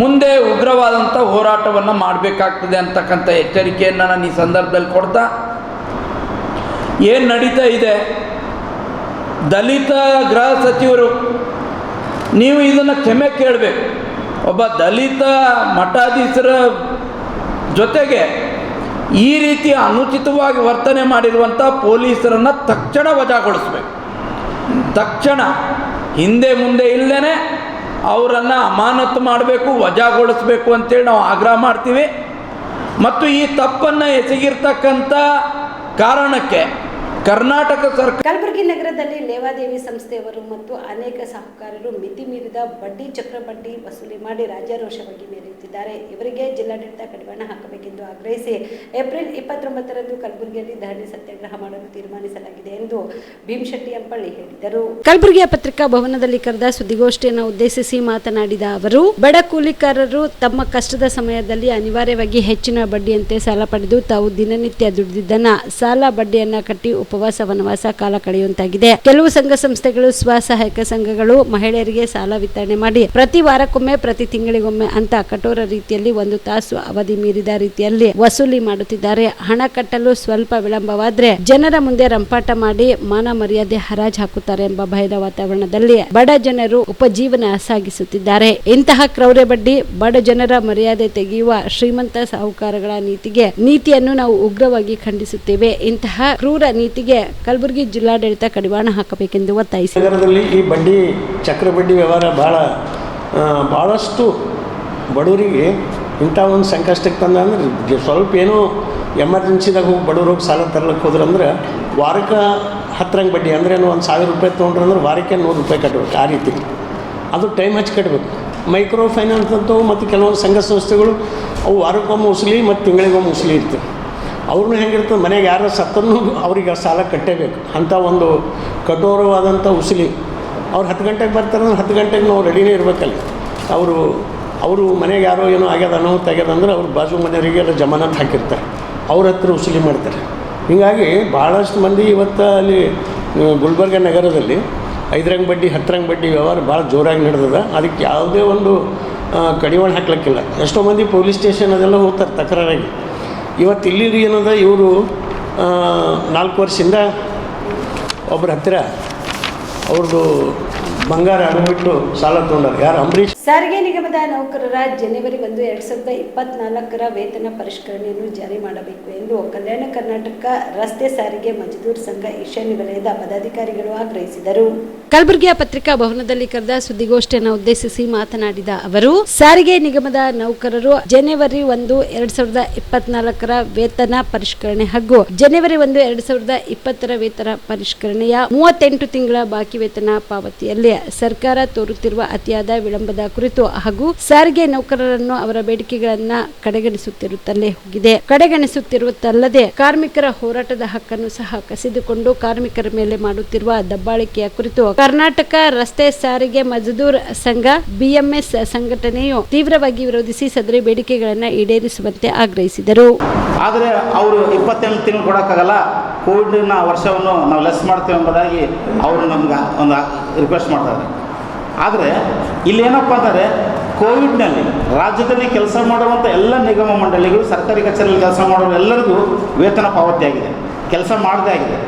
ಮುಂದೆ ಉಗ್ರವಾದಂಥ ಹೋರಾಟವನ್ನು ಮಾಡಬೇಕಾಗ್ತದೆ ಅಂತಕ್ಕಂಥ ಎಚ್ಚರಿಕೆಯನ್ನು ನಾನು ಈ ಸಂದರ್ಭದಲ್ಲಿ ಕೊಡ್ತಾ, ಏನು ನಡೀತಾ ಇದೆ, ದಲಿತ ಗೃಹ ಸಚಿವರು ನೀವು ಇದನ್ನು ಕ್ಷಮೆ ಕೇಳಬೇಕು. ಒಬ್ಬ ದಲಿತ ಮಠಾಧೀಶರ ಜೊತೆಗೆ ಈ ರೀತಿ ಅನುಚಿತವಾಗಿ ವರ್ತನೆ ಮಾಡಿರುವಂಥ ಪೊಲೀಸರನ್ನು ತಕ್ಷಣ ವಜಾಗೊಳಿಸಬೇಕು. ತಕ್ಷಣ ಹಿಂದೆ ಮುಂದೆ ಇಲ್ಲದೇ ಅವರನ್ನು ಅಮಾನತು ಮಾಡಬೇಕು, ವಜಾಗೊಳಿಸಬೇಕು ಅಂತೇಳಿ ನಾವು ಆಗ್ರಹ ಮಾಡ್ತೀವಿ. ಮತ್ತು ಈ ತಪ್ಪನ್ನು ಎಸಗಿರ್ತಕ್ಕಂಥ ಕಾರಣಕ್ಕೆ ಕರ್ನಾಟಕ ಸರ್ಕಾರ ಕಲಬುರಗಿ ನಗರದಲ್ಲಿ ಲೇವಾದೇವಿ ಸಂಸ್ಥೆಯವರು ಮತ್ತು ಅನೇಕ ಸಾಹುಕಾರರು ಮಿತಿ ಮೀರಿದ ಬಡ್ಡಿ ಚಕ್ರ ಬಡ್ಡಿ ವಸೂಲಿ ಮಾಡಿ ರಾಜ್ಯಾರೋಷವಾಗಿ ಮೆರೆಯುತ್ತಿದ್ದಾರೆ. ಇವರಿಗೆ ಜಿಲ್ಲಾಡಳಿತ ಕಡಿವಾಣ ಹಾಕಬೇಕೆಂದು ಆಗ್ರಹಿಸಿ ಏಪ್ರಿಲ್ 29ರಂದು ಕಲಬುರಗಿಯಲ್ಲಿ ಧರಣಿ ಸತ್ಯಾಗ್ರಹ ಮಾಡಲು ತೀರ್ಮಾನಿಸಲಾಗಿದೆ ಎಂದು ಭೀಮಶೆಟ್ಟಿ ಅಂಪಳ್ಳಿ ಹೇಳಿದರು. ಕಲಬುರಗಿಯ ಪತ್ರಿಕಾ ಭವನದಲ್ಲಿ ಕರೆದ ಸುದ್ದಿಗೋಷ್ಠಿಯನ್ನು ಉದ್ದೇಶಿಸಿ ಮಾತನಾಡಿದ ಅವರು, ಬಡ ಕೂಲಿಕಾರರು ತಮ್ಮ ಕಷ್ಟದ ಸಮಯದಲ್ಲಿ ಅನಿವಾರ್ಯವಾಗಿ ಹೆಚ್ಚಿನ ಬಡ್ಡಿಯಂತೆ ಸಾಲ ಪಡೆದು ತಾವು ದಿನನಿತ್ಯ ದುಡಿದಿದ್ದನ್ನ ಸಾಲ ಬಡ್ಡಿಯನ್ನ ಕಟ್ಟಿ ಉಪವಾಸ ವನವಾಸ ಕಾಲ ಕಳೆಯುವಂತಾಗಿದೆ. ಕೆಲವು ಸಂಘ ಸಂಸ್ಥೆಗಳು, ಸ್ವಸಹಾಯಕ ಸಂಘಗಳು ಮಹಿಳೆಯರಿಗೆ ಸಾಲ ವಿತರಣೆ ಮಾಡಿ ಪ್ರತಿ ವಾರಕ್ಕೊಮ್ಮೆ, ಪ್ರತಿ ತಿಂಗಳಿಗೊಮ್ಮೆ ಅಂತ ಕಠೋರ ರೀತಿಯಲ್ಲಿ 1 ತಾಸು ಅವಧಿ ಮೀರಿದ ರೀತಿಯಲ್ಲಿ ವಸೂಲಿ ಮಾಡುತ್ತಿದ್ದಾರೆ. ಹಣ ಕಟ್ಟಲು ಸ್ವಲ್ಪ ವಿಳಂಬವಾದ್ರೆ ಜನರ ಮುಂದೆ ರಂಪಾಟ ಮಾಡಿ ಮಾನ ಮರ್ಯಾದೆ ಹರಾಜು ಹಾಕುತ್ತಾರೆ ಎಂಬ ಭಯದ ವಾತಾವರಣದಲ್ಲಿ ಬಡ ಜನರು ಉಪಜೀವನ ಸಾಗಿಸುತ್ತಿದ್ದಾರೆ. ಇಂತಹ ಕ್ರೌರ್ಯ ಬಡ್ಡಿ, ಬಡ ಜನರ ಮರ್ಯಾದೆ ತೆಗೆಯುವ ಶ್ರೀಮಂತ ಸಾಹುಕಾರಗಳ ನೀತಿಯನ್ನು ನಾವು ಉಗ್ರವಾಗಿ ಖಂಡಿಸುತ್ತೇವೆ. ಇಂತಹ ಕ್ರೂರ ನೀತಿಗೆ ಕಲಬುರಗಿ ಜಿಲ್ಲಾಡಳಿತ ಕಡಿವಾಣ ಹಾಕಬೇಕೆಂದು ಒತ್ತಾಯಿಸಿದರು. ನಗರದಲ್ಲಿ ಈ ಬಡ್ಡಿ ಚಕ್ರ ಬಡ್ಡಿ ವ್ಯವಹಾರ ಬಹಳಷ್ಟು ಬಡವರಿಗೆ ಇಂಥ ಒಂದು ಸಂಕಷ್ಟಕ್ಕೆ ತಂದ್ರೆ ಸ್ವಲ್ಪ ಏನೋ ಎಮರ್ಜೆನ್ಸಿದಾಗ ಹೋಗಿ ಬಡವ್ರು ಹೋಗಿ ಸಾಲ ತರ್ಲಿಕ್ಕೆ ಹೋದ್ರಂದ್ರೆ ವಾರಕ್ಕೆ 10 ಬಡ್ಡಿ ಅಂದ್ರೆ ಒಂದು 1000 ರೂಪಾಯಿ ತೊಗೊಂಡ್ರೆ ಅಂದ್ರೆ ವಾರಕ್ಕೆ 100 ರೂಪಾಯಿ ಕಟ್ಟಬೇಕು. ಆ ರೀತಿ ಅದು ಟೈಮ್ ಹಚ್ಚಿ ಕಟ್ಟಬೇಕು. ಮೈಕ್ರೋ ಫೈನಾನ್ಸ್ ಅಂತವು ಮತ್ತು ಕೆಲವೊಂದು ಸಂಘ ಸಂಸ್ಥೆಗಳು ಅವು ವಾರಕ್ಕೊಮ್ಮೆ ಉಸಲಿ ಮತ್ತು ತಿಂಗಳಿಗೊಮ್ಮೆ ಉಸಲಿ ಇರ್ತವೆ. ಅವ್ರನ್ನೂ ಹೆಂಗಿರ್ತದೆ, ಮನೆಗೆ ಯಾರು ಸತ್ತನ್ನು ಅವ್ರಿಗೆ ಸಾಲ ಕಟ್ಟೇಬೇಕು. ಅಂಥ ಒಂದು ಕಠೋರವಾದಂಥ ಉಸಲಿ. ಅವ್ರು 10 ಗಂಟೆಗೆ ಬರ್ತಾರೆ ಅಂದ್ರೆ 10 ಗಂಟೆಗೆ ನಾವು ರೆಡಿನೇ ಇರಬೇಕಲ್ಲಿ. ಅವರು ಮನೆಗೆ ಯಾರೋ ಏನೋ ಆಗ್ಯದ ಅನಾಹುತ ಆಗ್ಯದ ಅಂದ್ರೆ ಅವ್ರು ಬಾಜು ಮನೆಯವರಿಗೆಲ್ಲ ಜಮಾನತ್ ಹಾಕಿರ್ತಾರೆ, ಅವ್ರ ಹತ್ರ ಉಸಲಿ ಮಾಡ್ತಾರೆ. ಹೀಗಾಗಿ ಭಾಳಷ್ಟು ಮಂದಿ ಇವತ್ತು ಅಲ್ಲಿ ಗುಲ್ಬರ್ಗ ನಗರದಲ್ಲಿ 5 ಬಡ್ಡಿ 10 ಬಡ್ಡಿ ವ್ಯವಹಾರ ಭಾಳ ಜೋರಾಗಿ ನಡೆದದ. ಅದಕ್ಕೆ ಯಾವುದೇ ಒಂದು ಕಡಿವಾಣ ಹಾಕ್ಲಿಕ್ಕಿಲ್ಲ. ಎಷ್ಟೋ ಮಂದಿ ಪೊಲೀಸ್ ಸ್ಟೇಷನ್ ಅದೆಲ್ಲ ಹೋಗ್ತಾರೆ ತಕರಾರಾಗಿ. ಇವತ್ತು ಇಲ್ಲಿ ಏನದ, ಇವರು 4 ವರ್ಷದಿಂದ ಒಬ್ಬರ ಹತ್ತಿರ ಅವ್ರದ್ದು ಬಂಗಾರ ಅಡವಿಟ್ಟು ಸಾಲ ತೊಗೊಂಡಾರೆ. ಯಾರು? ಅಂಬರೀಷ್. ಸಾರಿಗೆ ನಿಗಮದ ನೌಕರರ ಜನವರಿ 1, 2024 ವೇತನ ಪರಿಷ್ಕರಣೆಯನ್ನು ಜಾರಿ ಮಾಡಬೇಕು ಎಂದು ಕಲ್ಯಾಣ ಕರ್ನಾಟಕ ರಸ್ತೆ ಸಾರಿಗೆ ಮಜ್ದೂರ್ ಸಂಘ ಈಶಾನ್ಯ ವಲಯದ ಪದಾಧಿಕಾರಿಗಳು ಆಗ್ರಹಿಸಿದರು. ಕಲಬುರಗಿಯ ಪತ್ರಿಕಾ ಭವನದಲ್ಲಿ ಕರೆದ ಸುದ್ದಿಗೋಷ್ಠಿಯನ್ನು ಉದ್ದೇಶಿಸಿ ಮಾತನಾಡಿದ ಅವರು, ಸಾರಿಗೆ ನಿಗಮದ ನೌಕರರು ಜನವರಿ 1, 2024 ವೇತನ ಪರಿಷ್ಕರಣೆ ಹಾಗೂ ಜನವರಿ 1, 2020 ವೇತನ ಪರಿಷ್ಕರಣೆಯ 38 ತಿಂಗಳ ಬಾಕಿ ವೇತನ ಪಾವತಿಯಲ್ಲಿ ಸರ್ಕಾರ ತೋರುತ್ತಿರುವ ಅತಿಯಾದ ವಿಳಂಬದ ಕುರಿತು ಹಾಗೂ ಸಾರಿಗೆ ನೌಕರರನ್ನು ಅವರ ಬೇಡಿಕೆಗಳನ್ನ ಕಡೆಗಣಿಸುತ್ತಿರುವುದಲ್ಲದೆ ಕಾರ್ಮಿಕರ ಹೋರಾಟದ ಹಕ್ಕನ್ನು ಸಹ ಕಸಿದುಕೊಂಡು ಕಾರ್ಮಿಕರ ಮೇಲೆ ಮಾಡುತ್ತಿರುವ ದಬ್ಬಾಳಿಕೆಯ ಕುರಿತು ಕರ್ನಾಟಕ ರಸ್ತೆ ಸಾರಿಗೆ ಮಜ್ದೂರ್ ಸಂಘ ಬಿಎಂಎಸ್ ಸಂಘಟನೆಯು ತೀವ್ರವಾಗಿ ವಿರೋಧಿಸಿ ಸದರಿ ಬೇಡಿಕೆಗಳನ್ನು ಈಡೇರಿಸುವಂತೆ ಆಗ್ರಹಿಸಿದರು. ಆದರೆ ಅವರು 28 ತಿಂಗಳು ಕೊಡೋಕ್ಕಾಗಲ್ಲ, ಕೋವಿಡ್ನ ವರ್ಷವನ್ನು ನಾವು ಲೆಸ್ ಮಾಡ್ತೇವೆ ಎಂಬುದಾಗಿ ಅವರು ನಮ್ಗೆ ಒಂದು ರಿಕ್ವೆಸ್ಟ್ ಮಾಡ್ತಾರೆ. ಆದರೆ ಇಲ್ಲೇನಪ್ಪ ಅಂದರೆ ಕೋವಿಡ್ನಲ್ಲಿ ರಾಜ್ಯದಲ್ಲಿ ಕೆಲಸ ಮಾಡುವಂಥ ಎಲ್ಲ ನಿಗಮ ಮಂಡಳಿಗಳು, ಸರ್ಕಾರಿ ಕಚೇರಿಯಲ್ಲಿ ಕೆಲಸ ಮಾಡೋರು ಎಲ್ಲರಿಗೂ ವೇತನ ಪಾವತಿಯಾಗಿದೆ, ಕೆಲಸ ಮಾಡದೇ ಆಗಿದೆ.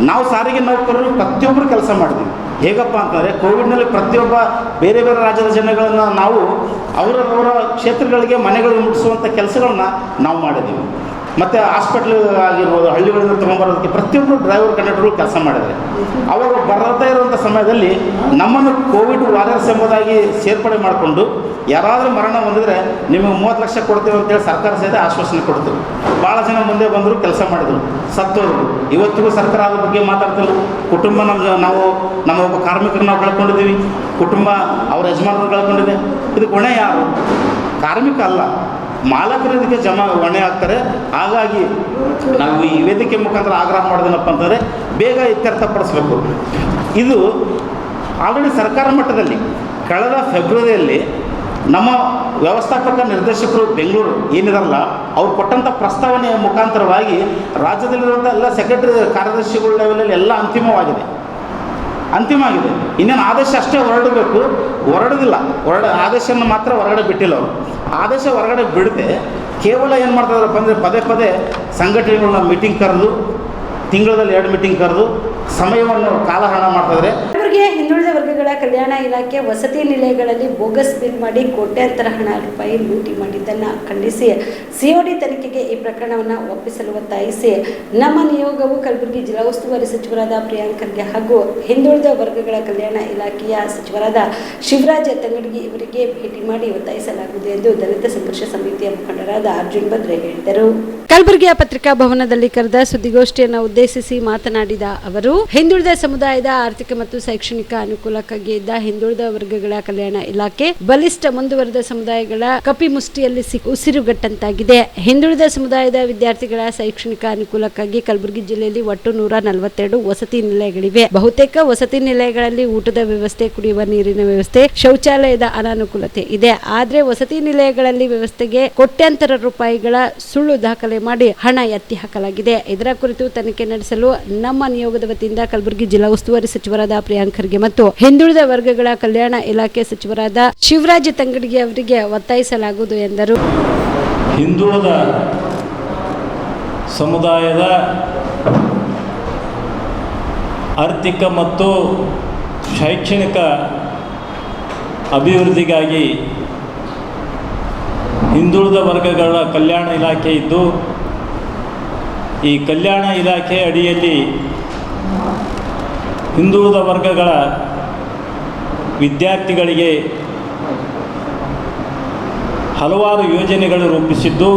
ನಾವು ಸಾರಿಗೆ ನೌಕರರು ಪ್ರತಿಯೊಬ್ಬರು ಕೆಲಸ ಮಾಡಿದ್ವಿ. ಹೇಗಪ್ಪ ಅಂತಂದರೆ ಕೋವಿಡ್ನಲ್ಲಿ ಪ್ರತಿಯೊಬ್ಬ ಬೇರೆ ಬೇರೆ ರಾಜ್ಯದ ಜನಗಳನ್ನು ನಾವು ಅವರವರ ಕ್ಷೇತ್ರಗಳಿಗೆ ಮನೆಗಳು ಮುಟ್ಟಿಸುವಂಥ ಕೆಲಸಗಳನ್ನ ನಾವು ಮಾಡಿದ್ದೀವಿ. ಮತ್ತು ಹಾಸ್ಪಿಟ್ಲ್ ಆಗಿರ್ಬೋದು, ಹಳ್ಳಿಗಳಿಂದ ತೊಗೊಂಬರೋದಕ್ಕೆ ಪ್ರತಿಯೊಬ್ಬರು ಡ್ರೈವರ್ ಕಂಡಕ್ಟರ್ಗಳು ಕೆಲಸ ಮಾಡಿದ್ದಾರೆ. ಅವರು ಬರ್ತಾ ಇರುವಂಥ ಸಮಯದಲ್ಲಿ ನಮ್ಮನ್ನು ಕೋವಿಡ್ ವಾರಿಯರ್ಸ್ ಎಂಬುದಾಗಿ ಸೇರ್ಪಡೆ ಮಾಡಿಕೊಂಡು ಯಾರಾದರೂ ಮರಣ ಹೊಂದಿದ್ರೆ ನಿಮಗೆ 30 ಲಕ್ಷ ಕೊಡ್ತೇವೆ ಅಂತೇಳಿ ಸರ್ಕಾರ ಸಹಿತ ಆಶ್ವಾಸನೆ ಕೊಡ್ತೇವೆ. ಭಾಳ ಜನ ಮುಂದೆ ಬಂದರು, ಕೆಲಸ ಮಾಡಿದರು, ಸತ್ತೋದ್ರು. ಇವತ್ತಿಗೂ ಸರ್ಕಾರ ಅದ್ರ ಬಗ್ಗೆ ಮಾತಾಡ್ತಿಲ್ಲ. ಕುಟುಂಬ ನಮ್ಮ ಒಬ್ಬ ಕಾರ್ಮಿಕರು ನಾವು ಕಳ್ಕೊಂಡಿದ್ದೀವಿ, ಕುಟುಂಬ ಅವ್ರ ಯಜಮಾನರು ಕಳ್ಕೊಂಡಿದೆ. ಇದಕ್ಕೆ ಹೊಣೆ ಯಾರು? ಕಾರ್ಮಿಕ ಅಲ್ಲ, ಮಾಲಕರು ಇದಕ್ಕೆ ಹೊಣೆ ಆಗ್ತಾರೆ. ಹಾಗಾಗಿ ನಾವು ಈ ವೇದಿಕೆ ಮುಖಾಂತರ ಆಗ್ರಹ ಮಾಡೋದೇನಪ್ಪ ಅಂತಂದರೆ ಬೇಗ ಇತ್ಯರ್ಥಪಡಿಸಬೇಕು. ಇದು ಆಲ್ರೆಡಿ ಸರ್ಕಾರ ಮಟ್ಟದಲ್ಲಿ ಕಳೆದ ಫೆಬ್ರವರಿಯಲ್ಲಿ ನಮ್ಮ ವ್ಯವಸ್ಥಾಪಕ ನಿರ್ದೇಶಕರು ಬೆಂಗಳೂರು ಏನಿರಲ್ಲ ಅವ್ರು ಕೊಟ್ಟಂಥ ಪ್ರಸ್ತಾವನೆಯ ಮುಖಾಂತರವಾಗಿ ರಾಜ್ಯದಲ್ಲಿರುವಂಥ ಎಲ್ಲ ಸೆಕ್ರೆಟರಿ ಕಾರ್ಯದರ್ಶಿಗಳ ಲೆವೆಲಲ್ಲಿ ಎಲ್ಲ ಅಂತಿಮವಾಗಿದೆ. ಇನ್ನೇನು ಆದೇಶ ಅಷ್ಟೇ ಹೊರಡಬೇಕು, ಹೊರಡೋದಿಲ್ಲ. ಆದೇಶವನ್ನು ಮಾತ್ರ ಹೊರಗಡೆ ಬಿಟ್ಟಿಲ್ಲ ಅವರು. ಆದೇಶ ಹೊರಗಡೆ ಬಿಡದೆ ಕೇವಲ ಏನು ಮಾಡ್ತಾಯಿದ್ರಪ್ಪ ಅಂದರೆ ಪದೇ ಸಂಘಟನೆಗಳನ್ನ ಮೀಟಿಂಗ್ ಕರೆದು, ತಿಂಗಳಲ್ಲಿ 2 ಮೀಟಿಂಗ್ ಕರೆದು ಸಮಯವನ್ನು ಕಾಲಹರಣ ಮಾಡ್ತಾಯಿದ್ರೆ. ಕಲಬುರಗಿಯ ಹಿಂದುಳಿದ ವರ್ಗಗಳ ಕಲ್ಯಾಣ ಇಲಾಖೆ ವಸತಿ ನಿಲಯಗಳಲ್ಲಿ ಬೋಗಸ್ ಬಿಲ್ ಮಾಡಿ ಕೋಟ್ಯಾಂತರ ಹಣ ರೂಪಾಯಿ ಲೂಟಿ ಮಾಡಿದ್ದನ್ನು ಖಂಡಿಸಿ ಸಿಒಡಿ ತನಿಖೆಗೆ ಈ ಪ್ರಕರಣವನ್ನು ಒಪ್ಪಿಸಲು ಒತ್ತಾಯಿಸಿ ನಮ್ಮ ನಿಯೋಗವು ಕಲಬುರಗಿ ಜಿಲ್ಲಾ ಉಸ್ತುವಾರಿ ಸಚಿವರಾದ ಪ್ರಿಯಾಂಕ್ ಖರ್ಗೆ ಹಾಗೂ ಹಿಂದುಳಿದ ವರ್ಗಗಳ ಕಲ್ಯಾಣ ಇಲಾಖೆಯ ಸಚಿವರಾದ ಶಿವರಾಜ್ ತಂಗಡಗಿ ಇವರಿಗೆ ಭೇಟಿ ಮಾಡಿ ಒತ್ತಾಯಿಸಲಾಗುವುದು ಎಂದು ದಲಿತ ಸಂಘರ್ಷ ಸಮಿತಿಯ ಮುಖಂಡರಾದ ಅರ್ಜುನ್ ಭದ್ರೆ ಹೇಳಿದರು. ಕಲಬುರಗಿಯ ಪತ್ರಿಕಾ ಭವನದಲ್ಲಿ ಕರೆದ ಸುದ್ದಿಗೋಷ್ಠಿಯನ್ನು ಉದ್ದೇಶಿಸಿ ಮಾತನಾಡಿದ ಅವರು, ಹಿಂದುಳಿದ ಸಮುದಾಯದ ಆರ್ಥಿಕ ಮತ್ತು ಶೈಕ್ಷಣಿಕ ಅನುಕೂಲಕ್ಕಾಗಿ ಇದ್ದ ಹಿಂದುಳಿದ ವರ್ಗಗಳ ಕಲ್ಯಾಣ ಇಲಾಖೆ ಬಲಿಷ್ಠ ಮುಂದುವರೆದ ಸಮುದಾಯಗಳ ಕಪಿಮುಷ್ಟಿಯಲ್ಲಿ ಉಸಿರುಗಟ್ಟಂತಾಗಿದೆ. ಹಿಂದುಳಿದ ಸಮುದಾಯದ ವಿದ್ಯಾರ್ಥಿಗಳ ಶೈಕ್ಷಣಿಕ ಅನುಕೂಲಕ್ಕಾಗಿ ಕಲಬುರಗಿ ಜಿಲ್ಲೆಯಲ್ಲಿ ಒಟ್ಟು 142 ವಸತಿ ನಿಲಯಗಳಿವೆ. ಬಹುತೇಕ ವಸತಿ ನಿಲಯಗಳಲ್ಲಿ ಊಟದ ವ್ಯವಸ್ಥೆ, ಕುಡಿಯುವ ನೀರಿನ ವ್ಯವಸ್ಥೆ, ಶೌಚಾಲಯದ ಅನಾನುಕೂಲತೆ ಇದೆ. ಆದರೆ ವಸತಿ ನಿಲಯಗಳಲ್ಲಿ ವ್ಯವಸ್ಥೆಗೆ ಕೋಟ್ಯಾಂತರ ರೂಪಾಯಿಗಳ ಸುಳ್ಳು ದಾಖಲೆ ಮಾಡಿ ಹಣ ಎತ್ತಿ ಹಾಕಲಾಗಿದೆ. ಇದರ ಕುರಿತು ತನಿಖೆ ನಡೆಸಲು ನಮ್ಮ ನಿಯೋಗದ ವತಿಯಿಂದ ಕಲಬುರಗಿ ಜಿಲ್ಲಾ ಉಸ್ತುವಾರಿ ಸಚಿವರಾದ ಪ್ರಿಯಾಂಕ್ ಖರ್ಗೆ ಮತ್ತು ಹಿಂದುಳಿದ ವರ್ಗಗಳ ಕಲ್ಯಾಣ ಇಲಾಖೆ ಸಚಿವರಾದ ಶಿವರಾಜ್ ತಂಗಡಗಿ ಅವರಿಗೆ ಒತ್ತಾಯಿಸಲಾಗುವುದು ಎಂದರು. ಹಿಂದುಳಿದ ಸಮುದಾಯದ ಆರ್ಥಿಕ ಮತ್ತು ಶೈಕ್ಷಣಿಕ ಅಭಿವೃದ್ಧಿಗಾಗಿ ಹಿಂದುಳಿದ ವರ್ಗಗಳ ಕಲ್ಯಾಣ ಇಲಾಖೆ ಇದ್ದು, ಈ ಕಲ್ಯಾಣ ಇಲಾಖೆ ಅಡಿಯಲ್ಲಿ ಹಿಂದುಳಿದ ವರ್ಗಗಳ ವಿದ್ಯಾರ್ಥಿಗಳಿಗೆ ಹಲವಾರು ಯೋಜನೆಗಳು ರೂಪಿಸಿದ್ದು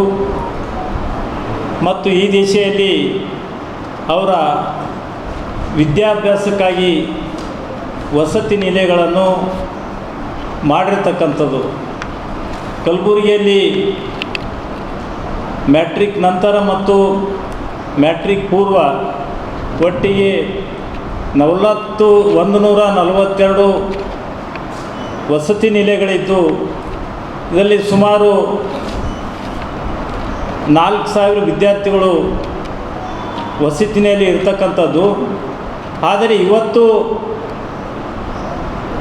ಮತ್ತು ಈ ದಿಶೆಯಲ್ಲಿ ಅವರ ವಿದ್ಯಾಭ್ಯಾಸಕ್ಕಾಗಿ ವಸತಿ ನಿಲಯಗಳನ್ನು ಮಾಡಿರ್ತಕ್ಕಂಥದ್ದು. ಕಲಬುರಗಿಯಲ್ಲಿ ಮ್ಯಾಟ್ರಿಕ್ ನಂತರ ಮತ್ತು ಮ್ಯಾಟ್ರಿಕ್ ಪೂರ್ವ ಒಟ್ಟಿಗೆ 142 ವಸತಿ ನಿಲಯಗಳಿದ್ದು ಇದರಲ್ಲಿ ಸುಮಾರು 4,000 ವಿದ್ಯಾರ್ಥಿಗಳು ವಸತಿನಲ್ಲಿ ಇರ್ತಕ್ಕಂಥದ್ದು. ಆದರೆ ಇವತ್ತು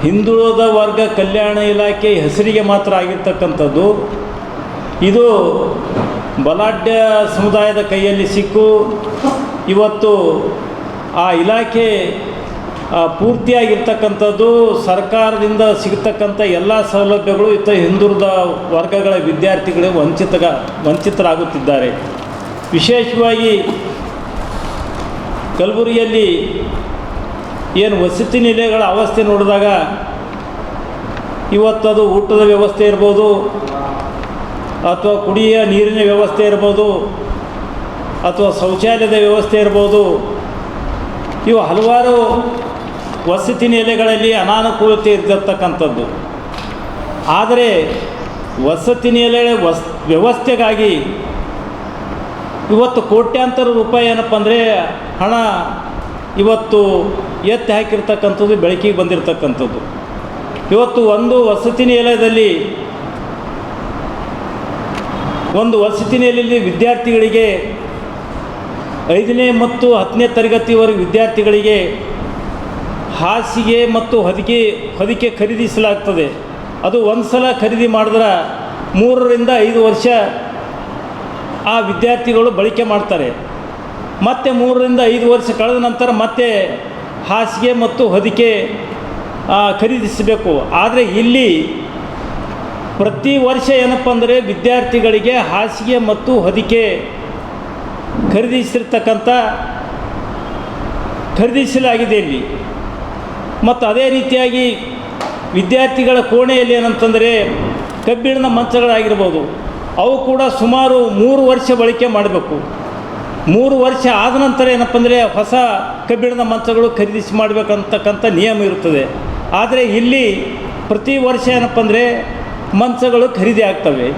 ಹಿಂದುಳಿದ ವರ್ಗ ಕಲ್ಯಾಣ ಇಲಾಖೆ ಹೆಸರಿಗೆ ಮಾತ್ರ ಆಗಿರ್ತಕ್ಕಂಥದ್ದು. ಇದು ಬಲಾಢ್ಯ ಸಮುದಾಯದ ಕೈಯಲ್ಲಿ ಸಿಕ್ಕು ಇವತ್ತು ಆ ಇಲಾಖೆ ಪೂರ್ತಿಯಾಗಿರ್ತಕ್ಕಂಥದ್ದು. ಸರ್ಕಾರದಿಂದ ಸಿಗತಕ್ಕಂಥ ಎಲ್ಲ ಸೌಲಭ್ಯಗಳು ಹಿಂದುಳಿದ ವರ್ಗಗಳ ವಿದ್ಯಾರ್ಥಿಗಳು ವಂಚಿತರಾಗುತ್ತಿದ್ದಾರೆ. ವಿಶೇಷವಾಗಿ ಕಲಬುರಗಿಯಲ್ಲಿ ಏನು ವಸತಿ ನಿಲಯಗಳ ಅವಸ್ಥೆ ನೋಡಿದಾಗ ಇವತ್ತದು ಊಟದ ವ್ಯವಸ್ಥೆ ಇರ್ಬೋದು, ಅಥವಾ ಕುಡಿಯ ನೀರಿನ ವ್ಯವಸ್ಥೆ ಇರ್ಬೋದು, ಅಥವಾ ಶೌಚಾಲಯದ ವ್ಯವಸ್ಥೆ ಇರ್ಬೋದು, ಇವು ಹಲವಾರು ವಸತಿ ನಿಲಯಗಳಲ್ಲಿ ಅನಾನುಕೂಲತೆ ಇರತಕ್ಕಂಥದ್ದು. ಆದರೆ ವಸತಿ ನಿಲಯ ವ್ಯವಸ್ಥೆಗಾಗಿ ಇವತ್ತು ಕೋಟ್ಯಾಂತರ ರೂಪಾಯಿ ಏನಪ್ಪ ಅಂದರೆ ಹಣ ಇವತ್ತು ಎತ್ತಿ ಹಾಕಿರ್ತಕ್ಕಂಥದ್ದು, ಬೆಳಕಿಗೆ ಬಂದಿರತಕ್ಕಂಥದ್ದು. ಇವತ್ತು ಒಂದು ವಸತಿ ನಿಲಯದಲ್ಲಿ ವಿದ್ಯಾರ್ಥಿಗಳಿಗೆ 5ನೇ ಮತ್ತು 10ನೇ ತರಗತಿವರೆಗೆ ವಿದ್ಯಾರ್ಥಿಗಳಿಗೆ ಹಾಸಿಗೆ ಮತ್ತು ಹೊದಿಕೆ ಖರೀದಿಸಲಾಗ್ತದೆ. ಅದು ಒಂದು ಸಲ ಖರೀದಿ ಮಾಡಿದ್ರೆ 3 ರಿಂದ 5 ವರ್ಷ ಆ ವಿದ್ಯಾರ್ಥಿಗಳು ಬಳಕೆ ಮಾಡ್ತಾರೆ. ಮತ್ತು 3 ರಿಂದ 5 ವರ್ಷ ಕಳೆದ ನಂತರ ಮತ್ತೆ ಹಾಸಿಗೆ ಮತ್ತು ಹೊದಿಕೆ ಖರೀದಿಸಬೇಕು. ಆದರೆ ಇಲ್ಲಿ ಪ್ರತಿ ವರ್ಷ ಏನಪ್ಪ ಅಂದರೆ ವಿದ್ಯಾರ್ಥಿಗಳಿಗೆ ಹಾಸಿಗೆ ಮತ್ತು ಹೊದಿಕೆ ಖರೀದಿಸಲಾಗಿದೆ ಇಲ್ಲಿ. ಮತ್ತು ಅದೇ ರೀತಿಯಾಗಿ ವಿದ್ಯಾರ್ಥಿಗಳ ಕೋಣೆಯಲ್ಲಿ ಏನಂತಂದರೆ ಕಬ್ಬಿಣದ ಮಂಚಗಳಾಗಿರ್ಬೋದು, ಅವು ಕೂಡ ಸುಮಾರು 3 ವರ್ಷ ಬಳಕೆ ಮಾಡಬೇಕು. 3 ವರ್ಷ ಆದ ನಂತರ ಏನಪ್ಪ ಅಂದರೆ ಹೊಸ ಕಬ್ಬಿಣದ ಮಂಚಗಳು ಖರೀದಿಸಿ ಮಾಡಬೇಕಂತಕ್ಕಂಥ ನಿಯಮ ಇರುತ್ತದೆ. ಆದರೆ ಇಲ್ಲಿ ಪ್ರತಿ ವರ್ಷ ಏನಪ್ಪ ಅಂದರೆ ಮಂಚಗಳು ಖರೀದಿ ಆಗ್ತವೆ.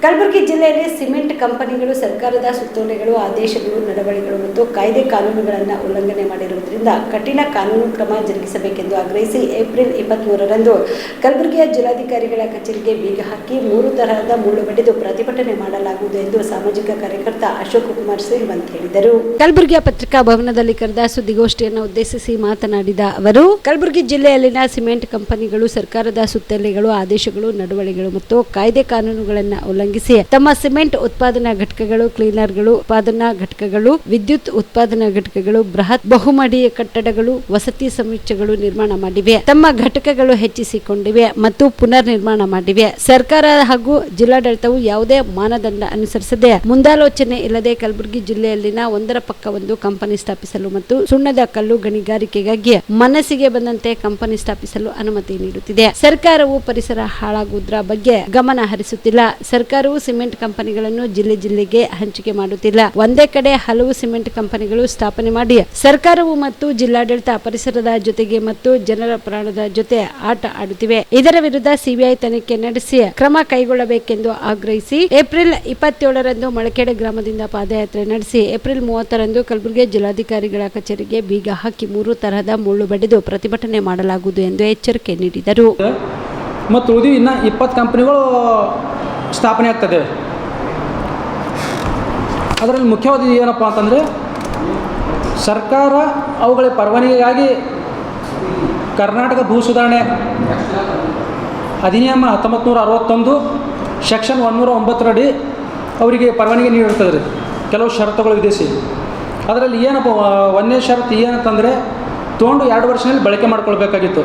ಕಲಬುರಗಿ ಜಿಲ್ಲೆಯಲ್ಲಿ ಸಿಮೆಂಟ್ ಕಂಪನಿಗಳು ಸರ್ಕಾರದ ಸುತ್ತೋಲೆಗಳು, ಆದೇಶಗಳು, ನಡವಳಿಕೆಗಳು ಮತ್ತು ಕಾಯ್ದೆ ಕಾನೂನುಗಳನ್ನು ಉಲ್ಲಂಘನೆ ಮಾಡಿರುವುದರಿಂದ ಕಠಿಣ ಕಾನೂನು ಕ್ರಮ ಜರುಗಿಸಬೇಕೆಂದು ಆಗ್ರಹಿಸಿ ಏಪ್ರಿಲ್ 23ರಂದು ಕಲಬುರಗಿಯ ಜಿಲ್ಲಾಧಿಕಾರಿಗಳ ಕಚೇರಿಗೆ ಬೀಗ ಹಾಕಿ 3 ತರಹದ ಮುಳ್ಳು ಬಡಿದು ಪ್ರತಿಭಟನೆ ಮಾಡಲಾಗುವುದು ಎಂದು ಸಾಮಾಜಿಕ ಕಾರ್ಯಕರ್ತ ಅಶೋಕ್ ಕುಮಾರ್ ಶ್ರೀಮಂತ್ ಹೇಳಿದರು. ಕಲಬುರಗಿಯ ಪತ್ರಿಕಾ ಭವನದಲ್ಲಿ ಕರೆದ ಸುದ್ದಿಗೋಷ್ಠಿಯನ್ನು ಉದ್ದೇಶಿಸಿ ಮಾತನಾಡಿದ ಅವರು, ಕಲಬುರಗಿ ಜಿಲ್ಲೆಯಲ್ಲಿನ ಸಿಮೆಂಟ್ ಕಂಪನಿಗಳು ಸರ್ಕಾರದ ಸುತ್ತೋಲೆಗಳು, ಆದೇಶಗಳು, ನಡವಳಿಕೆಗಳು ಮತ್ತು ಕಾಯ್ದೆ ಕಾನೂನುಗಳನ್ನು ಉಲ್ಲಂಘಿಸಿ ತಮ್ಮ ಸಿಮೆಂಟ್ ಉತ್ಪಾದನಾ ಘಟಕಗಳು, ಕ್ಲೀನರ್ಗಳು, ಉತ್ಪಾದನಾ ಘಟಕಗಳು, ವಿದ್ಯುತ್ ಉತ್ಪಾದನಾ ಘಟಕಗಳು, ಬೃಹತ್ ಬಹುಮಹಡಿ ಕಟ್ಟಡಗಳು, ವಸತಿ ಸಮುಚ್ಚಯಗಳು ನಿರ್ಮಾಣ ಮಾಡಿವೆ. ತಮ್ಮ ಘಟಕಗಳು ಹೆಚ್ಚಿಸಿಕೊಂಡಿವೆ ಮತ್ತು ಪುನರ್ ನಿರ್ಮಾಣ ಮಾಡಿವೆ. ಸರ್ಕಾರ ಹಾಗೂ ಜಿಲ್ಲಾಡಳಿತವು ಯಾವುದೇ ಮಾನದಂಡ ಅನುಸರಿಸದೆ ಮುಂದಾಲೋಚನೆ ಇಲ್ಲದೆ ಕಲಬುರಗಿ ಜಿಲ್ಲೆಯಲ್ಲಿನ ಒಂದರ ಪಕ್ಕ ಒಂದು ಕಂಪನಿ ಸ್ಥಾಪಿಸಲು ಮತ್ತು ಸುಣ್ಣದ ಕಲ್ಲು ಗಣಿಗಾರಿಕೆಗಾಗಿ ಮನಸ್ಸಿಗೆ ಬಂದಂತೆ ಕಂಪನಿ ಸ್ಥಾಪಿಸಲು ಅನುಮತಿ ನೀಡುತ್ತಿದೆ. ಸರ್ಕಾರವು ಪರಿಸರ ಹಾಳಾಗುವುದರ ಬಗ್ಗೆ ಗಮನ ಹರಿಸುತ್ತಿಲ್ಲ. ಸರ್ಕಾರವು ಸಿಮೆಂಟ್ ಕಂಪನಿಗಳನ್ನು ಜಿಲ್ಲೆಗೆ ಹಂಚಿಕೆ ಮಾಡುತ್ತಿಲ್ಲ. ಒಂದೇ ಕಡೆ ಹಲವು ಸಿಮೆಂಟ್ ಕಂಪನಿಗಳು ಸ್ಥಾಪನೆ ಮಾಡಿ ಸರ್ಕಾರವು ಮತ್ತು ಜಿಲ್ಲಾಡಳಿತ ಪರಿಸರದ ಜೊತೆಗೆ ಮತ್ತು ಜನರ ಪ್ರಾಣದ ಜೊತೆ ಆಟ ಆಡುತ್ತಿವೆ. ಇದರ ವಿರುದ್ಧ ಸಿಬಿಐ ತನಿಖೆ ನಡೆಸಿ ಕ್ರಮ ಕೈಗೊಳ್ಳಬೇಕೆಂದು ಆಗ್ರಹಿಸಿ ಏಪ್ರಿಲ್ 27ರಂದು ಮಳಖೇಡ ಗ್ರಾಮದಿಂದ ಪಾದಯಾತ್ರೆ ನಡೆಸಿ ಏಪ್ರಿಲ್ 30ರಂದು ಕಲಬುರಗಿ ಜಿಲ್ಲಾಧಿಕಾರಿಗಳ ಕಚೇರಿಗೆ ಬೀಗ ಹಾಕಿ 3 ತರಹದ ಮುಳ್ಳು ಬಡಿದು ಪ್ರತಿಭಟನೆ ಮಾಡಲಾಗುವುದು ಎಂದು ಎಚ್ಚರಿಕೆ ನೀಡಿದರು. ಮತ್ತು ಉಳಿದು ಇನ್ನು 20 ಕಂಪನಿಗಳು ಸ್ಥಾಪನೆ ಆಗ್ತದೆ. ಅದರಲ್ಲಿ ಮುಖ್ಯವಾದ ಏನಪ್ಪ ಅಂತಂದರೆ ಸರ್ಕಾರ ಅವುಗಳ ಪರವಾನಗಿಗಾಗಿ ಕರ್ನಾಟಕ ಭೂ ಸುಧಾರಣೆ ಅಧಿನಿಯಮ 1961 ಸೆಕ್ಷನ್ 109 ಅವರಿಗೆ ಪರವಾನಗಿ ನೀಡಿರ್ತದೆ ರೀ, ಕೆಲವು ಷರತ್ತುಗಳು ವಿಧಿಸಿ. ಅದರಲ್ಲಿ ಏನಪ್ಪ ಒಂದನೇ ಷರತ್ತು ಏನಂತಂದರೆ ತೊಗೊಂಡು 2 ವರ್ಷದಲ್ಲಿ ಬಳಕೆ ಮಾಡ್ಕೊಳ್ಬೇಕಾಗಿತ್ತು.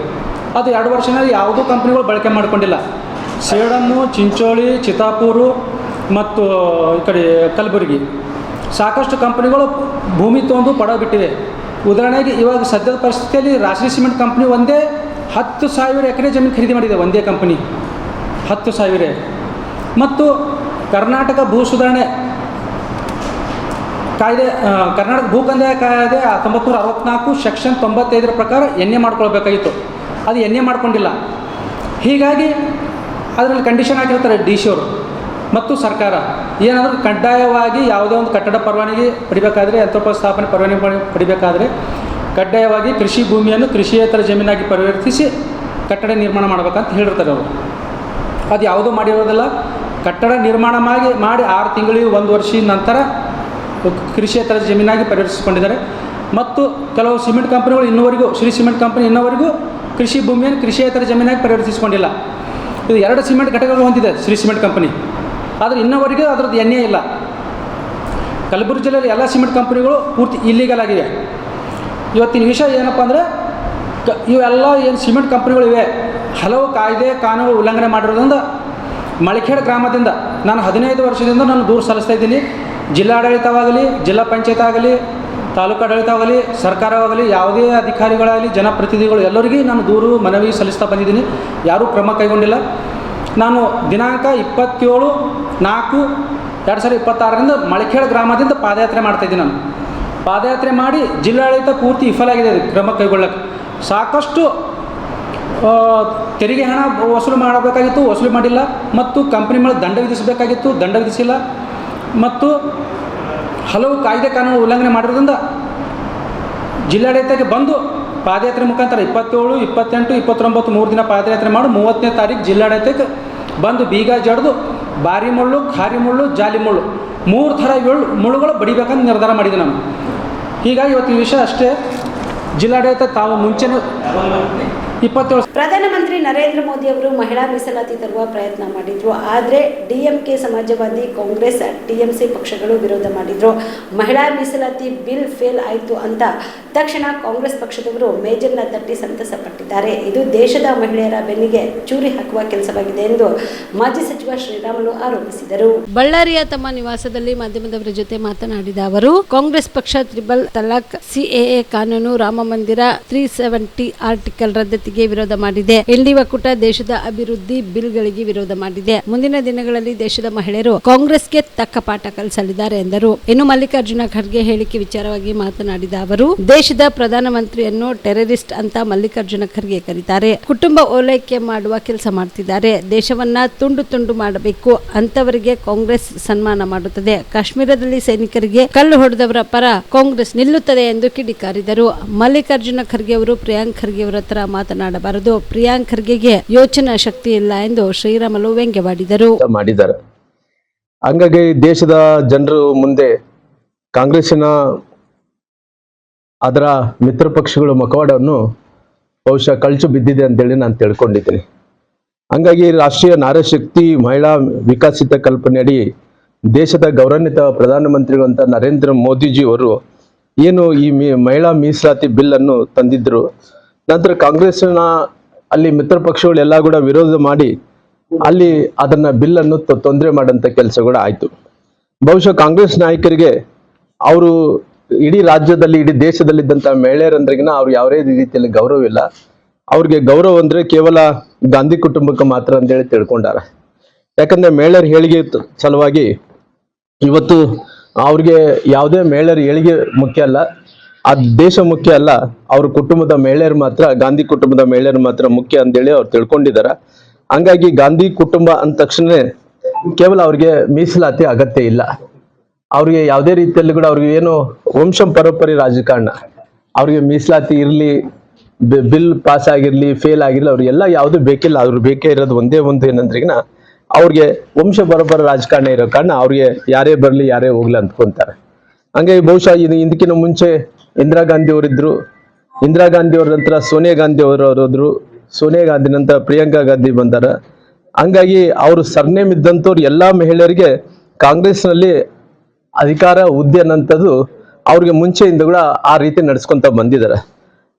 ಅದು 2 ವರ್ಷದಲ್ಲಿ ಯಾವುದೂ ಕಂಪ್ನಿಗಳು ಬಳಕೆ ಮಾಡ್ಕೊಂಡಿಲ್ಲ. ಸೇಡಮ್ಮು, ಚಿಂಚೋಳಿ, ಚಿತ್ತಾಪೂರು ಮತ್ತು ಈ ಕಡೆ ಕಲಬುರಗಿ ಸಾಕಷ್ಟು ಕಂಪ್ನಿಗಳು ಭೂಮಿ ತೊಗೊಂಡು ಪಡ ಬಿಟ್ಟಿವೆ. ಉದಾಹರಣೆಗೆ ಇವಾಗ ಸದ್ಯದ ಪರಿಸ್ಥಿತಿಯಲ್ಲಿ ರಾಶಿ ಸಿಮೆಂಟ್ ಕಂಪ್ನಿ ಒಂದೇ 10,000 ಎಕರೆ ಜಮೀನು ಖರೀದಿ ಮಾಡಿದೆ. ಒಂದೇ ಕಂಪ್ನಿ 10,000. ಮತ್ತು ಕರ್ನಾಟಕ ಭೂ ಸುಧಾರಣೆ ಕಾಯ್ದೆ, ಕರ್ನಾಟಕ ಭೂ ಕಂದಾಯ ಕಾಯ್ದೆ 1964 ಸೆಕ್ಷನ್ 95 ಪ್ರಕಾರ ಎನ್ ಎ ಮಾಡ್ಕೊಳ್ಬೇಕಾಗಿತ್ತು. ಅದು ಎನ್ ಎ ಮಾಡ್ಕೊಂಡಿಲ್ಲ. ಹೀಗಾಗಿ ಅದರಲ್ಲಿ ಕಂಡೀಷನ್ ಹಾಕಿರ್ತಾರೆ ಡಿ ಸಿ ಅವರು ಮತ್ತು ಸರ್ಕಾರ, ಏನಾದರೂ ಕಡ್ಡಾಯವಾಗಿ ಯಾವುದೇ ಒಂದು ಕಟ್ಟಡ ಪರವಾನಗಿ ಪಡಿಬೇಕಾದ್ರೆ, ಯಂತ್ರೋಪಸ್ಥಾಪನೆ ಪರವಾನಗಿ ಪಡಿಬೇಕಾದ್ರೆ ಕಡ್ಡಾಯವಾಗಿ ಕೃಷಿ ಭೂಮಿಯನ್ನು ಕೃಷಿಯೇತರ ಜಮೀನಾಗಿ ಪರಿವರ್ತಿಸಿ ಕಟ್ಟಡ ನಿರ್ಮಾಣ ಮಾಡಬೇಕಂತ ಹೇಳಿರ್ತಾರೆ ಅವರು. ಅದು ಯಾವುದೂ ಮಾಡಿರೋದಿಲ್ಲ. ಕಟ್ಟಡ ನಿರ್ಮಾಣ ಮಾಡಿ 6 ತಿಂಗಳಿಗೆ 1 ವರ್ಷದ ನಂತರ ಕೃಷಿಯೇತರ ಜಮೀನಾಗಿ ಪರಿವರ್ತಿಸಿಕೊಂಡಿದ್ದಾರೆ. ಮತ್ತು ಕೆಲವು ಸಿಮೆಂಟ್ ಕಂಪನಿಗಳು ಇನ್ನೂವರೆಗೂ, ಶ್ರೀ ಸಿಮೆಂಟ್ ಕಂಪನಿ ಇನ್ನೂವರೆಗೂ ಕೃಷಿ ಭೂಮಿಯನ್ನು ಕೃಷಿಯೇತರ ಜಮೀನಾಗಿ ಪರಿವರ್ತಿಸಿಕೊಂಡಿಲ್ಲ. ಇದು 2 ಸಿಮೆಂಟ್ ಘಟಕಗಳು ಹೊಂದಿದೆ ಶ್ರೀ ಸಿಮೆಂಟ್ ಕಂಪನಿ, ಆದರೆ ಇನ್ನೂವರೆಗೂ ಅದರದ್ದು ಎಣ್ಣೆ ಇಲ್ಲ. ಕಲಬುರಗಿ ಜಿಲ್ಲೆಯಲ್ಲಿ ಎಲ್ಲ ಸಿಮೆಂಟ್ ಕಂಪನಿಗಳು ಪೂರ್ತಿ ಇಲ್ಲೀಗಲ್ ಆಗಿವೆ. ಇವತ್ತಿನ ವಿಷಯ ಏನಪ್ಪ ಅಂದರೆ, ಇವೆಲ್ಲ ಏನು ಸಿಮೆಂಟ್ ಕಂಪ್ನಿಗಳಿವೆ ಹಲವು ಕಾಯ್ದೆ ಕಾನೂನು ಉಲ್ಲಂಘನೆ ಮಾಡಿರೋದ್ರಿಂದ ಮಳಖೇಡ್ ಗ್ರಾಮದಿಂದ ನಾನು 15 ವರ್ಷದಿಂದ ನಾನು ದೂರು ಸಲ್ಲಿಸ್ತಾ ಇದ್ದೀನಿ. ಜಿಲ್ಲಾಡಳಿತವಾಗಲಿ, ಜಿಲ್ಲಾ ಪಂಚಾಯತ್ ಆಗಲಿ, ತಾಲೂಕು ಆಡಳಿತವಾಗಲಿ, ಸರ್ಕಾರವಾಗಲಿ, ಯಾವುದೇ ಅಧಿಕಾರಿಗಳಾಗಲಿ, ಜನಪ್ರತಿನಿಧಿಗಳು ಎಲ್ಲರಿಗೂ ನಾನು ದೂರು ಮನವಿ ಸಲ್ಲಿಸ್ತಾ ಬಂದಿದ್ದೀನಿ. ಯಾರೂ ಕ್ರಮ ಕೈಗೊಂಡಿಲ್ಲ. ನಾನು ದಿನಾಂಕ 27/4/2026 ಮಳಖೇಡ್ ಗ್ರಾಮದಿಂದ ಪಾದಯಾತ್ರೆ ಮಾಡ್ತಾಯಿದ್ದೀನಿ. ನಾನು ಪಾದಯಾತ್ರೆ ಮಾಡಿ ಜಿಲ್ಲಾಡಳಿತ ಪೂರ್ತಿ ವಿಫಲಾಗಿದೆ ಕ್ರಮ ಕೈಗೊಳ್ಳಕ್ಕೆ. ಸಾಕಷ್ಟು ತೆರಿಗೆ ಹಣ ವಸೂಲು ಮಾಡಬೇಕಾಗಿತ್ತು, ವಸೂಲು ಮಾಡಿಲ್ಲ. ಮತ್ತು ಕಂಪ್ನಿ ಮೇಲೆ ದಂಡ ವಿಧಿಸಬೇಕಾಗಿತ್ತು, ದಂಡ ವಿಧಿಸಿಲ್ಲ. ಮತ್ತು ಹಲವು ಕಾಯ್ದೆ ಕಾನೂನು ಉಲ್ಲಂಘನೆ ಮಾಡಿರೋದ್ರಿಂದ ಜಿಲ್ಲಾಡಳಿತಕ್ಕೆ ಬಂದು ಪಾದಯಾತ್ರೆ ಮುಖಾಂತರ 27, 28, 29 3 ದಿನ ಪಾದಯಾತ್ರೆ ಮಾಡಿ 30ನೇ ತಾರೀಕು ಜಿಲ್ಲಾಡಳಿತಕ್ಕೆ ಬಂದು ಬೀಗ ಜಡಿದು ಬಾರಿ ಮುಳ್ಳು, ಖಾರಿ ಮುಳ್ಳು, ಜಾಲಿ ಮುಳ್ಳು 3 ಥರ ಮುಳ್ಳುಗಳು ಬಡಿಬೇಕಂತ ನಿರ್ಧಾರ ಮಾಡಿದೆ ನಾನು. ಹೀಗಾಗಿ ಇವತ್ತಿನ ವಿಷಯ ಅಷ್ಟೇ. ಜಿಲ್ಲಾಡಳಿತ ತಾವು ಮುಂಚೆನೇ 27 ಪ್ರಧಾನಮಂತ್ರಿ ನರೇಂದ್ರ ಮೋದಿ ಅವರು ಮಹಿಳಾ ಮೀಸಲಾತಿ ತರುವ ಪ್ರಯತ್ನ ಮಾಡಿದ್ರು. ಆದರೆ ಡಿಎಂಕೆ, ಸಮಾಜವಾದಿ, ಕಾಂಗ್ರೆಸ್, ಟಿಎಂಸಿ ಪಕ್ಷಗಳು ವಿರೋಧ ಮಾಡಿದ್ರು. ಮಹಿಳಾ ಮೀಸಲಾತಿ ಬಿಲ್ ಫೇಲ್ ಆಯಿತು ಅಂತ ತಕ್ಷಣ ಕಾಂಗ್ರೆಸ್ ಪಕ್ಷದವರು ಮೇಜರ್ನ ತಟ್ಟಿ ಸಂತಸ ಪಟ್ಟಿದ್ದಾರೆ. ಇದು ದೇಶದ ಮಹಿಳೆಯರ ಬೆನ್ನಿಗೆ ಚೂರಿ ಹಾಕುವ ಕೆಲಸವಾಗಿದೆ ಎಂದು ಮಾಜಿ ಸಚಿವ ಶ್ರೀರಾಮುಲು ಆರೋಪಿಸಿದರು. ಬಳ್ಳಾರಿಯ ತಮ್ಮ ನಿವಾಸದಲ್ಲಿ ಮಾಧ್ಯಮದವರ ಜೊತೆ ಮಾತನಾಡಿದ ಅವರು, ಕಾಂಗ್ರೆಸ್ ಪಕ್ಷ ತ್ರಿಬಲ್ ತಲಾಕ್, ಸಿಎಎ ಕಾನೂನು, ರಾಮ ಮಂದಿರ, 370 ಆರ್ಟಿಕಲ್ ರದ್ದತಿಗೆ ವಿರೋಧ ಮಾಡಿದೆ. ಎನ್ಡಿ ಒಕ್ಕೂಟ ದೇಶದ ಅಭಿವೃದ್ಧಿ ಬಿಲ್ಗಳಿಗೆ ವಿರೋಧ ಮಾಡಿದೆ. ಮುಂದಿನ ದಿನಗಳಲ್ಲಿ ದೇಶದ ಮಹಿಳೆಯರು ಕಾಂಗ್ರೆಸ್ಗೆ ತಕ್ಕ ಪಾಠ ಕಲಿಸಲಿದ್ದಾರೆ ಎಂದರು. ಇನ್ನು ಮಲ್ಲಿಕಾರ್ಜುನ ಖರ್ಗೆ ಹೇಳಿಕೆ ವಿಚಾರವಾಗಿ ಮಾತನಾಡಿದ ಅವರು, ದೇಶದ ಪ್ರಧಾನಮಂತ್ರಿಯನ್ನು ಟೆರರಿಸ್ಟ್ ಅಂತ ಮಲ್ಲಿಕಾರ್ಜುನ ಖರ್ಗೆ ಕರೀತಾರೆ. ಕುಟುಂಬ ಓಲೈಕೆ ಮಾಡುವ ಕೆಲಸ ಮಾಡ್ತಿದ್ದಾರೆ. ದೇಶವನ್ನ ತುಂಡು ತುಂಡು ಮಾಡಬೇಕು ಅಂತವರಿಗೆ ಕಾಂಗ್ರೆಸ್ ಸನ್ಮಾನ ಮಾಡುತ್ತದೆ. ಕಾಶ್ಮೀರದಲ್ಲಿ ಸೈನಿಕರಿಗೆ ಕಲ್ಲು ಹೊಡೆದವರ ಪರ ಕಾಂಗ್ರೆಸ್ ನಿಲ್ಲುತ್ತದೆ ಎಂದು ಕಿಡಿಕಾರಿದರು. ಮಲ್ಲಿಕಾರ್ಜುನ ಖರ್ಗೆ ಅವರು ಪ್ರಿಯಾಂಕ್ ಖರ್ಗೆ ಅವರ ತರ ಮಾತನಾಡಬಾರದು. ಪ್ರಿಯಾಂಕ್ ಖರ್ಗೆಗೆ ಯೋಚನಾ ಶಕ್ತಿ ಇಲ್ಲ ಎಂದು ಶ್ರೀರಾಮುಲು ವ್ಯಂಗ್ಯವಾಡಿದರು. ಮಾಡಿದ್ದಾರೆ. ಹಂಗಾಗಿ ದೇಶದ ಜನರು ಮುಂದೆ ಕಾಂಗ್ರೆಸ್ಸಿನ ಅದರ ಮಿತ್ರ ಪಕ್ಷಗಳ ಮುಖವಾಡವನ್ನು ಬಹುಶಃ ಕಳಚು ಬಿದ್ದಿದೆ ಅಂತೇಳಿ ನಾನು ತಿಳ್ಕೊಂಡಿದ್ದೀನಿ. ಹಂಗಾಗಿ ರಾಷ್ಟ್ರೀಯ ನಾರಶಕ್ತಿ ಮಹಿಳಾ ವಿಕಸಿತ ಕಲ್ಪನೆಯಡಿ ದೇಶದ ಗೌರವಾನ್ವಿತ ಪ್ರಧಾನಮಂತ್ರಿಗಳು ಅಂತ ನರೇಂದ್ರ ಮೋದಿಜಿ ಅವರು ಏನು ಈ ಮಹಿಳಾ ಮೀಸಲಾತಿ ಬಿಲ್ ಅನ್ನು ತಂದಿದ್ರು. ನಂತರ ಕಾಂಗ್ರೆಸ್ನ ಅಲ್ಲಿ ಮಿತ್ರ ಪಕ್ಷಗಳೆಲ್ಲ ಕೂಡ ವಿರೋಧ ಮಾಡಿ ಅಲ್ಲಿ ಅದನ್ನ ಬಿಲ್ ಅನ್ನು ತೊಂದರೆ ಮಾಡೋಂಥ ಕೆಲಸಗಳು ಆಯ್ತು. ಬಹುಶಃ ಕಾಂಗ್ರೆಸ್ ನಾಯಕರಿಗೆ ಅವರು ಇಡೀ ರಾಜ್ಯದಲ್ಲಿ, ಇಡೀ ದೇಶದಲ್ಲಿದ್ದಂಥ ಮಹಿಳೆಯರಂದ್ರಿಗಿನ ಅವ್ರು ಯಾವುದೇ ರೀತಿಯಲ್ಲಿ ಗೌರವ ಇಲ್ಲ. ಅವ್ರಿಗೆ ಗೌರವ ಅಂದ್ರೆ ಕೇವಲ ಗಾಂಧಿ ಕುಟುಂಬಕ್ಕೆ ಮಾತ್ರ ಅಂತೇಳಿ ತಿಳ್ಕೊಂಡಾರ. ಯಾಕಂದ್ರೆ ಮಹಿಳೆಯರ ಏಳಿಗೆ ಸಲುವಾಗಿ ಇವತ್ತು ಅವ್ರಿಗೆ ಯಾವುದೇ ಮಹಿಳೆಯರ ಏಳಿಗೆ ಮುಖ್ಯ ಅಲ್ಲ, ಆ ದೇಶ ಮುಖ್ಯ ಅಲ್ಲ, ಅವ್ರ ಕುಟುಂಬದ ಮಹಿಳೆಯರು ಮಾತ್ರ, ಗಾಂಧಿ ಕುಟುಂಬದ ಮಹಿಳೆಯರು ಮಾತ್ರ ಮುಖ್ಯ ಅಂತೇಳಿ ಅವ್ರು ತಿಳ್ಕೊಂಡಿದ್ದಾರೆ. ಹಂಗಾಗಿ ಗಾಂಧಿ ಕುಟುಂಬ ಅಂದ ತಕ್ಷಣ ಕೇವಲ ಅವ್ರಿಗೆ ಮೀಸಲಾತಿ ಅಗತ್ಯ ಇಲ್ಲ. ಅವ್ರಿಗೆ ಯಾವುದೇ ರೀತಿಯಲ್ಲಿ ಕೂಡ ಅವ್ರಿಗೆ ಏನು ವಂಶ ಪರಂಪರೆ ರಾಜಕಾರಣ, ಅವ್ರಿಗೆ ಮೀಸಲಾತಿ ಇರಲಿ, ಬಿಲ್ ಪಾಸ್ ಆಗಿರ್ಲಿ, ಫೇಲ್ ಆಗಿರ್ಲಿ, ಅವ್ರಿಗೆಲ್ಲ ಯಾವುದು ಬೇಕಿಲ್ಲ. ಅವ್ರು ಬೇಕೇ ಇರೋದು ಒಂದೇ ಒಂದು ಏನಂದ್ರಿಗಿನ ಅವ್ರಿಗೆ ವಂಶ ಪರಂಪರೆ ರಾಜಕಾರಣ ಇರೋ ಕಾರಣ ಅವ್ರಿಗೆ ಯಾರೇ ಬರಲಿ ಯಾರೇ ಹೋಗ್ಲಿ ಅಂದ್ಕೊಂತಾರೆ. ಹಂಗಾಗಿ ಬಹುಶಃ ಇದಕ್ಕಿಂತ ಮುಂಚೆ ಇಂದಿರಾ ಗಾಂಧಿ ಅವರಿದ್ರು, ಇಂದಿರಾ ಗಾಂಧಿ ಅವ್ರ ನಂತರ ಸೋನಿಯಾ ಗಾಂಧಿ ಅವರು ಹೋದ್ರು, ಸೋನಿಯಾ ಗಾಂಧಿ ನಂತರ ಪ್ರಿಯಾಂಕಾ ಗಾಂಧಿ ಬಂದಾರ. ಹಂಗಾಗಿ ಅವರು ಸರ್ನೇಮ್ ಇದ್ದಂಥವ್ರು ಎಲ್ಲಾ ಮಹಿಳೆಯರಿಗೆ ಕಾಂಗ್ರೆಸ್ನಲ್ಲಿ ಅಧಿಕಾರ ಹುದ್ದೆ ಅನ್ನೋಂಥದ್ದು ಅವ್ರಿಗೆ ಮುಂಚೆಯಿಂದ ಕೂಡ ಆ ರೀತಿ ನಡ್ಸ್ಕೊಂತ ಬಂದಿದ್ದಾರೆ.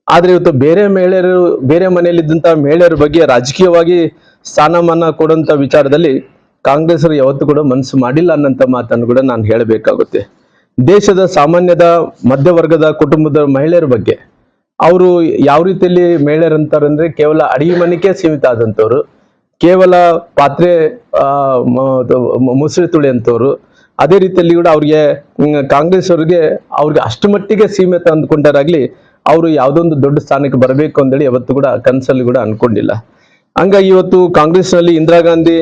ಆದ್ರೆ ಇವತ್ತು ಬೇರೆ ಮಹಿಳೆಯರು, ಬೇರೆ ಮನೆಯಲ್ಲಿದ್ದಂಥ ಮಹಿಳೆಯರ ಬಗ್ಗೆ ರಾಜಕೀಯವಾಗಿ ಸ್ಥಾನಮಾನ ಕೊಡುವಂತ ವಿಚಾರದಲ್ಲಿ ಕಾಂಗ್ರೆಸ್ರು ಯಾವತ್ತೂ ಕೂಡ ಮನಸ್ಸು ಮಾಡಿಲ್ಲ ಅನ್ನೋಂಥ ಮಾತನ್ನು ಕೂಡ ನಾನು ಹೇಳಬೇಕಾಗುತ್ತೆ. ದೇಶದ ಸಾಮಾನ್ಯದ ಮಧ್ಯವರ್ಗದ ಕುಟುಂಬದ ಮಹಿಳೆಯರ ಬಗ್ಗೆ ಅವರು ಯಾವ ರೀತಿಯಲ್ಲಿ ಮಹಿಳೆಯರಂತಾರಂದ್ರೆ ಕೇವಲ ಅಡಿಗೆ ಮನೆಗೆ ಸೀಮಿತ ಆದಂಥವ್ರು, ಕೇವಲ ಪಾತ್ರೆ ಮುಸುರೆ ತುಳಿಯಂಥವ್ರು. ಅದೇ ರೀತಿಯಲ್ಲಿ ಕೂಡ ಅವ್ರಿಗೆ ಕಾಂಗ್ರೆಸ್ ಅವ್ರಿಗೆ ಅಷ್ಟು ಮಟ್ಟಿಗೆ ಸೀಮಿತ ಅಂದ್ಕೊಂಡಾರಾಗ್ಲಿ ಅವರು ಯಾವುದೊಂದು ದೊಡ್ಡ ಸ್ಥಾನಕ್ಕೆ ಬರಬೇಕು ಅಂತೇಳಿ ಯಾವತ್ತು ಕೂಡ ಕನಸಲ್ಲಿ ಕೂಡ ಅನ್ಕೊಂಡಿಲ್ಲ. ಹಂಗಾಗಿ ಇವತ್ತು ಕಾಂಗ್ರೆಸ್ನಲ್ಲಿ ಇಂದಿರಾ ಗಾಂಧಿ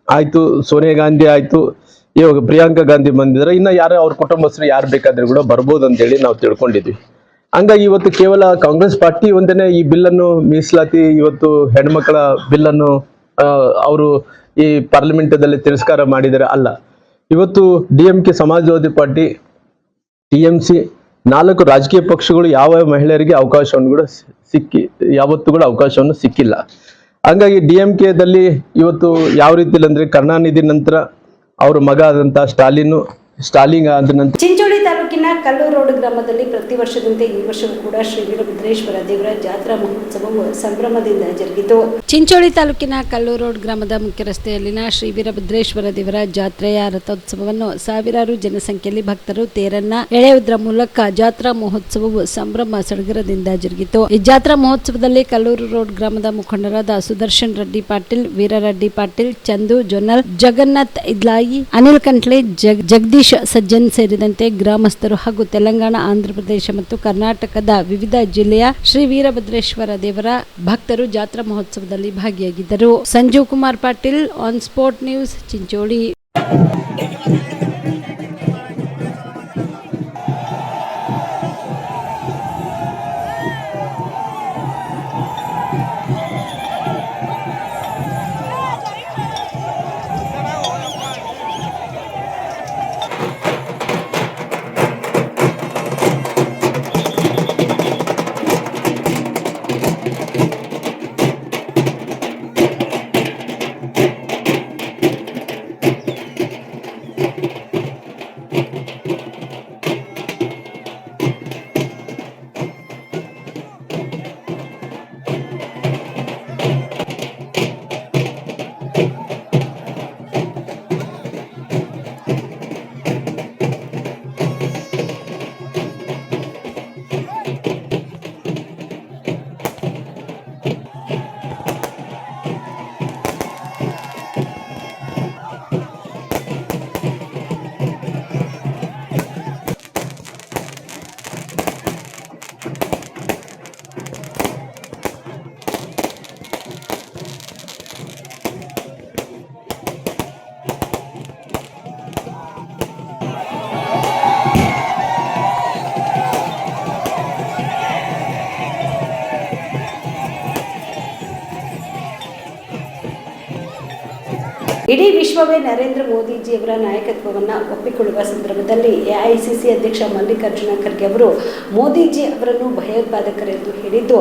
ಆಯ್ತು, ಸೋನಿಯಾ ಗಾಂಧಿ ಆಯ್ತು, ಇವಾಗ ಪ್ರಿಯಾಂಕಾ ಗಾಂಧಿ ಬಂದಿದ್ದಾರೆ, ಇನ್ನು ಯಾರು ಅವ್ರ ಕುಟುಂಬಸ್ಥರು ಯಾರು ಬೇಕಾದ್ರೂ ಕೂಡ ಬರ್ಬೋದು ಅಂತೇಳಿ ನಾವು ತಿಳ್ಕೊಂಡಿದ್ವಿ. ಹಂಗಾಗಿ ಇವತ್ತು ಕೇವಲ ಕಾಂಗ್ರೆಸ್ ಪಾರ್ಟಿ ಒಂದೇನೆ ಈ ಬಿಲ್ಲನ್ನು ಮೀಸಲಾತಿ ಇವತ್ತು ಹೆಣ್ಮಕ್ಳ ಬಿಲ್ಲನ್ನು ಅವರು ಈ ಪಾರ್ಲಿಮೆಂಟದಲ್ಲಿ ತಿರಸ್ಕಾರ ಮಾಡಿದರೆ ಅಲ್ಲ. ಇವತ್ತು DMK ಸಮಾಜವಾದಿ ಪಾರ್ಟಿ, TMC 4 ರಾಜಕೀಯ ಪಕ್ಷಗಳು ಯಾವ ಮಹಿಳೆಯರಿಗೆ ಅವಕಾಶವನ್ನು ಕೂಡ ಯಾವತ್ತೂ ಕೂಡ ಅವಕಾಶವನ್ನು ಸಿಕ್ಕಿಲ್ಲ. ಹಂಗಾಗಿ DMKದಲ್ಲಿ ಇವತ್ತು ಯಾವ ರೀತಿಯಲ್ಲಿ ಅಂದ್ರೆ ಕರುಣಾನಿಧಿ ನಂತರ ಅವ್ರ ಮಗ ಆದಂತ ಸ್ಟಾಲಿನ್ ಆದ ನಂತರ ಚಿಂಚೋಳಿ ತಾಲೂಕಿನ ಕಲ್ಲೂರು ರೋಡ್ ಗ್ರಾಮದಲ್ಲಿ ಪ್ರತಿ ವರ್ಷದಂತೆ ಈ ವರ್ಷವೂ ಕೂಡ ಶ್ರೀ ವೀರಭದ್ರೇಶ್ವರ ದೇವರ ಜಾತ್ರಾ ಮಹೋತ್ಸವವು ಸಂಭ್ರಮದಿಂದ ಜರುಗಿತು. ಚಿಂಚೋಳಿ ತಾಲೂಕಿನ ಕಲ್ಲೂರು ರೋಡ್ ಗ್ರಾಮದ ಮುಖ್ಯ ರಸ್ತೆಯಲ್ಲಿನ ಶ್ರೀ ವೀರಭದ್ರೇಶ್ವರ ದೇವರ ಜಾತ್ರೆಯ ರಥೋತ್ಸವವನ್ನು ಸಾವಿರಾರು ಜನಸಂಖ್ಯೆಯಲ್ಲಿ ಭಕ್ತರು ತೇರನ್ನ ಎಳೆಯುವುದರ ಮೂಲಕ ಜಾತ್ರಾ ಮಹೋತ್ಸವವು ಸಂಭ್ರಮ ಸಡಗರದಿಂದ ಜರುಗಿತು. ಈ ಜಾತ್ರಾ ಮಹೋತ್ಸವದಲ್ಲಿ ಕಲ್ಲೂರು ರೋಡ್ ಗ್ರಾಮದ ಮುಖಂಡರಾದ ಸುದರ್ಶನ್ ರೆಡ್ಡಿ ಪಾಟೀಲ್, ವೀರರೆಡ್ಡಿ ಪಾಟೀಲ್, ಚಂದು ಜೊನ್ನಲ್, ಜಗನ್ನಾಥ್ ಇದ್ಲಾಯಿ, ಅನಿಲ್ ಕಂಟ್ಲೆ, ಜಗದೀಶ್ ಸಜ್ಜನ್ ಸೇರಿದಂತೆ ಗ್ರಾಮಸ್ಥರು ಹಾಗೂ ತೆಲಂಗಾಣ, ಆಂಧ್ರಪ್ರದೇಶ ಮತ್ತು ಕರ್ನಾಟಕದ ವಿವಿಧ ಜಿಲ್ಲೆಯ ಶ್ರೀ ವೀರಭದ್ರೇಶ್ವರ ದೇವರ ಭಕ್ತರು ಜಾತ್ರಾ ಮಹೋತ್ಸವದಲ್ಲಿ ಭಾಗಿಯಾಗಿದ್ದರು. Sanjeev Kumar Patil, on spot news, Chincholi. ಇಡೀ ವಿಶ್ವವೇ ನರೇಂದ್ರ ಮೋದಿಜಿಯವರ ನಾಯಕತ್ವವನ್ನು ಒಪ್ಪಿಕೊಳ್ಳುವ ಸಂದರ್ಭದಲ್ಲಿ AICC ಅಧ್ಯಕ್ಷ ಮಲ್ಲಿಕಾರ್ಜುನ ಖರ್ಗೆ ಅವರು ಮೋದಿಜಿ ಅವರನ್ನು ಭಯೋತ್ಪಾದಕರೆಂದು ಹೇಳಿದ್ದು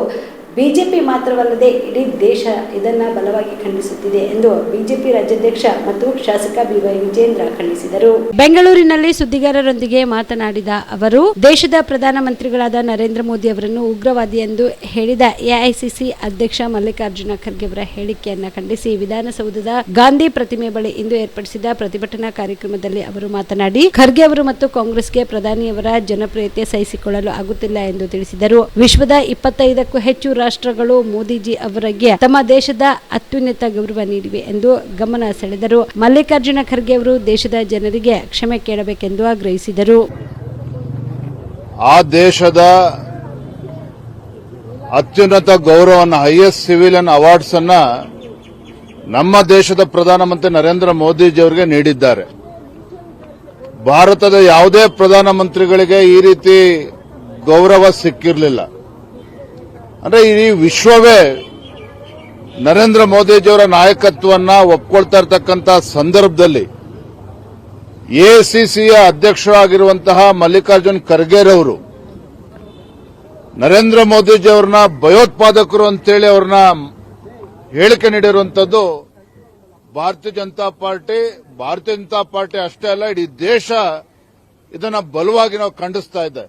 ಬಿಜೆಪಿ ಮಾತ್ರವಲ್ಲದೆ ಇಡೀ ದೇಶ ಇದನ್ನ ಬಲವಾಗಿ ಖಂಡಿಸುತ್ತಿದೆ ಎಂದು ಬಿಜೆಪಿ ರಾಜ್ಯಾಧ್ಯಕ್ಷ ಮತ್ತು ಶಾಸಕ BY ವಿಜೇಂದ್ರ ಖಂಡಿಸಿದರು. ಬೆಂಗಳೂರಿನಲ್ಲಿ ಸುದ್ದಿಗಾರರೊಂದಿಗೆ ಮಾತನಾಡಿದ ಅವರು, ದೇಶದ ಪ್ರಧಾನಮಂತ್ರಿಗಳಾದ ನರೇಂದ್ರ ಮೋದಿ ಅವರನ್ನು ಉಗ್ರವಾದಿ ಎಂದು ಹೇಳಿದ AICC ಅಧ್ಯಕ್ಷ ಮಲ್ಲಿಕಾರ್ಜುನ ಖರ್ಗೆ ಅವರ ಹೇಳಿಕೆಯನ್ನ ಖಂಡಿಸಿ ವಿಧಾನಸೌಧದ ಗಾಂಧಿ ಪ್ರತಿಮೆ ಬಳಿ ಇಂದು ಏರ್ಪಡಿಸಿದ ಪ್ರತಿಭಟನಾ ಕಾರ್ಯಕ್ರಮದಲ್ಲಿ ಅವರು ಮಾತನಾಡಿ, ಖರ್ಗೆ ಅವರು ಮತ್ತು ಕಾಂಗ್ರೆಸ್ಗೆ ಪ್ರಧಾನಿಯವರ ಜನಪ್ರಿಯತೆ ಸಹಿಸಿಕೊಳ್ಳಲು ಆಗುತ್ತಿಲ್ಲ ಎಂದು ತಿಳಿಸಿದರು. ವಿಶ್ವದ 25ಕ್ಕೂ ಹೆಚ್ಚು ರಾಷ್ಟ್ರಗಳು ಮೋದಿಜಿ ಅವರಿಗೆ ತಮ್ಮ ದೇಶದ ಅತ್ಯುನ್ನತ ಗೌರವ ನೀಡಿವೆ ಎಂದು ಗಮನ ಸೆಳೆದರು. ಮಲ್ಲಿಕಾರ್ಜುನ ಖರ್ಗೆ ಅವರು ದೇಶದ ಜನರಿಗೆ ಕ್ಷಮೆ ಕೇಳಬೇಕೆಂದು ಆಗ್ರಹಿಸಿದರು. ಆ ದೇಶದ ಅತ್ಯುನ್ನತ ಗೌರವವನ್ನು, ಹೈಯೆಸ್ಟ್ ಸಿವಿಲಿಯನ್ ಅವಾರ್ಡ್ಸ್ ಅನ್ನ ನಮ್ಮ ದೇಶದ ಪ್ರಧಾನಮಂತ್ರಿ ನರೇಂದ್ರ ಮೋದಿಜಿ ಅವರಿಗೆ ನೀಡಿದ್ದಾರೆ. ಭಾರತದ ಯಾವುದೇ ಪ್ರಧಾನಮಂತ್ರಿಗಳಿಗೆ ಈ ರೀತಿ ಗೌರವ ಸಿಕ್ಕಿರಲಿಲ್ಲ. ಅಂದ್ರೆ ಇಡೀ ವಿಶ್ವವೇ ನರೇಂದ್ರ ಮೋದಿಜಿಯವರ ನಾಯಕತ್ವವನ್ನು ಒಪ್ಕೊಳ್ತಾ ಇರತಕ್ಕಂಥ ಸಂದರ್ಭದಲ್ಲಿ AICCಯ ಅಧ್ಯಕ್ಷರಾಗಿರುವಂತಹ ಮಲ್ಲಿಕಾರ್ಜುನ್ ಖರ್ಗೆರವರು ನರೇಂದ್ರ ಮೋದಿಜಿಯವರನ್ನ ಭಯೋತ್ಪಾದಕರು ಅಂತೇಳಿ ಅವ್ರನ್ನ ಹೇಳಿಕೆ ನೀಡಿರುವಂತದ್ದು ಭಾರತೀಯ ಜನತಾ ಪಾರ್ಟಿ ಅಷ್ಟೇ ಅಲ್ಲ, ಇಡೀ ದೇಶ ಇದನ್ನ ಬಲವಾಗಿ ನಾವು ಖಂಡಿಸ್ತಾ ಇದೆ.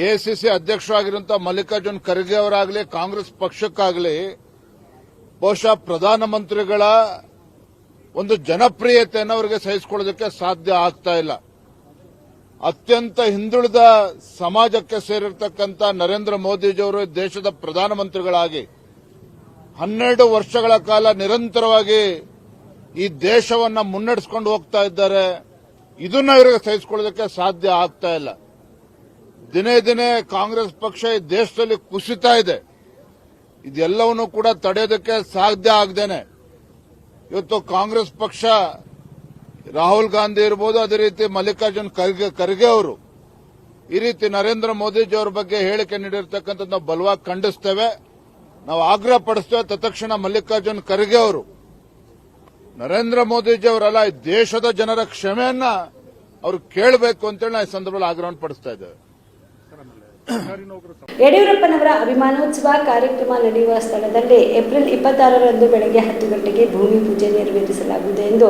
AICC ಅಧ್ಯಕ್ಷರಾಗಿರುವಂತಹ ಮಲ್ಲಿಕಾರ್ಜುನ್ ಖರ್ಗೆ ಅವರಾಗಲಿ, ಕಾಂಗ್ರೆಸ್ ಪಕ್ಷಕ್ಕಾಗಲಿ ಬಹುಶಃ ಪ್ರಧಾನಮಂತ್ರಿಗಳ ಒಂದು ಜನಪ್ರಿಯತೆಯನ್ನು ಅವರಿಗೆ ಸಹಿಸಿಕೊಳ್ಳೋದಕ್ಕೆ ಸಾಧ್ಯ ಆಗ್ತಾ ಇಲ್ಲ. ಅತ್ಯಂತ ಹಿಂದುಳಿದ ಸಮಾಜಕ್ಕೆ ಸೇರಿರ್ತಕ್ಕಂಥ ನರೇಂದ್ರ ಮೋದಿಜಿಯವರು ದೇಶದ ಪ್ರಧಾನಮಂತ್ರಿಗಳಾಗಿ 12 ವರ್ಷಗಳ ಕಾಲ ನಿರಂತರವಾಗಿ ಈ ದೇಶವನ್ನ ಮುನ್ನಡೆಸ್ಕೊಂಡು ಹೋಗ್ತಾ ಇದ್ದಾರೆ. ಇದನ್ನ ಇವರಿಗೆ ಸಹಿಸಿಕೊಳ್ಳೋದಕ್ಕೆ ಸಾಧ್ಯ ಆಗ್ತಾ ಇಲ್ಲ. ದಿನೇ ದಿನೇ ಕಾಂಗ್ರೆಸ್ ಪಕ್ಷ ಈ ದೇಶದಲ್ಲಿ ಕುಸಿತಾ ಇದೆ. ಇದೆಲ್ಲವನ್ನೂ ಕೂಡ ತಡೆಯೋದಕ್ಕೆ ಸಾಧ್ಯ ಆಗದೇನೆ ಇವತ್ತು ಕಾಂಗ್ರೆಸ್ ಪಕ್ಷ ರಾಹುಲ್ ಗಾಂಧಿ ಇರ್ಬೋದು, ಅದೇ ರೀತಿ ಮಲ್ಲಿಕಾರ್ಜುನ್ ಖರ್ಗೆ ಅವರು ಈ ರೀತಿ ನರೇಂದ್ರ ಮೋದಿಜಿ ಅವರ ಬಗ್ಗೆ ಹೇಳಿಕೆ ನೀಡಿರ್ತಕ್ಕಂಥದ್ದು ನಾವು ಬಲವಾಗಿ ಖಂಡಿಸ್ತೇವೆ. ನಾವು ಆಗ್ರಹ ಪಡಿಸ್ತೇವೆ. ತತ್ಕ್ಷಣ ಮಲ್ಲಿಕಾರ್ಜುನ್ ಖರ್ಗೆ ಅವರು ನರೇಂದ್ರ ಮೋದಿಜಿ ಅವರಲ್ಲ, ಈ ದೇಶದ ಜನರ ಕ್ಷಮೆಯನ್ನ ಅವರು ಕೇಳಬೇಕು ಅಂತೇಳಿ ನಾವು ಈ ಸಂದರ್ಭದಲ್ಲಿ ಆಗ್ರಹವನ್ನು ಪಡಿಸ್ತಾ ಇದ್ದೇವೆ. ಯಡಿಯೂರಪ್ಪನವರ ಅಭಿಮಾನೋತ್ಸವ ಕಾರ್ಯಕ್ರಮ ನಡೆಯುವ ಸ್ಥಳದಲ್ಲಿ ಏಪ್ರಿಲ್ 26ರಂದು ಬೆಳಗ್ಗೆ 10 ಗಂಟೆಗೆ ಭೂಮಿ ಪೂಜೆ ನೆರವೇರಿಸಲಾಗುವುದು ಎಂದು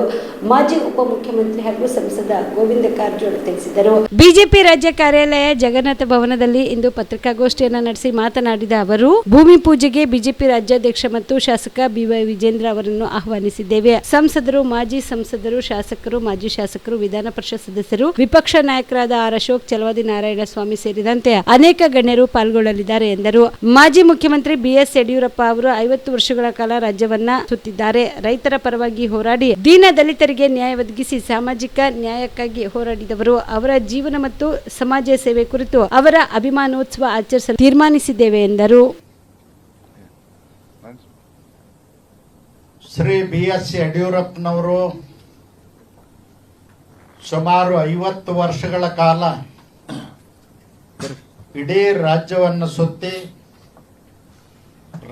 ಮಾಜಿ ಉಪಮುಖ್ಯಮಂತ್ರಿ ಹಾಗೂ ಸಂಸದ ಗೋವಿಂದ ಕಾರಜೋಳ ತಿಳಿಸಿದರು. ಬಿಜೆಪಿ ರಾಜ್ಯ ಕಾರ್ಯಾಲಯ ಜಗನ್ನಾಥ ಭವನದಲ್ಲಿ ಇಂದು ಪತ್ರಿಕಾಗೋಷ್ಠಿಯನ್ನು ನಡೆಸಿ ಮಾತನಾಡಿದ ಅವರು, ಭೂಮಿ ಪೂಜೆಗೆ ಬಿಜೆಪಿ ರಾಜ್ಯಾಧ್ಯಕ್ಷ ಮತ್ತು ಶಾಸಕ ಬಿವೈ ವಿಜೇಂದ್ರ ಅವರನ್ನು ಆಹ್ವಾನಿಸಿದ್ದೇವೆ. ಸಂಸದರು, ಮಾಜಿ ಸಂಸದರು, ಶಾಸಕರು, ಮಾಜಿ ಶಾಸಕರು, ವಿಧಾನ ಪರಿಷತ್ ಸದಸ್ಯರು, ವಿಪಕ್ಷ ನಾಯಕರಾದ ಆರ್ ಅಶೋಕ್, ಚಲವಾದಿ ನಾರಾಯಣಸ್ವಾಮಿ ಸೇರಿದಂತೆ ಅನೇಕ ಗಣ್ಯರು ಪಾಲ್ಗೊಳ್ಳಲಿದ್ದಾರೆ ಎಂದರು. ಮಾಜಿ ಮುಖ್ಯಮಂತ್ರಿ ಬಿಎಸ್ ಯಡಿಯೂರಪ್ಪ ಅವರು 50 ವರ್ಷಗಳ ಕಾಲ ರಾಜ್ಯವನ್ನ ಸುತ್ತಿದ್ದಾರೆ. ರೈತರ ಪರವಾಗಿ ಹೋರಾಡಿ ದೀನ ದಲಿತರಿಗೆ ನ್ಯಾಯ ಒದಗಿಸಿ ಸಾಮಾಜಿಕ ನ್ಯಾಯಕ್ಕಾಗಿ ಹೋರಾಡಿದವರು. ಅವರ ಜೀವನ ಮತ್ತು ಸಮಾಜ ಸೇವೆ ಕುರಿತು ಅವರ ಅಭಿಮಾನೋತ್ಸವ ಆಚರಿಸಲು ತೀರ್ಮಾನಿಸಿದ್ದೇವೆ ಎಂದರು. ಶ್ರೀ ಬಿಎಸ್ ಯಡಿಯೂರಪ್ಪನವರು ಸುಮಾರು 50 ವರ್ಷಗಳ ಕಾಲ ಇಡೀ ರಾಜ್ಯವನ್ನು ಸುತ್ತಿ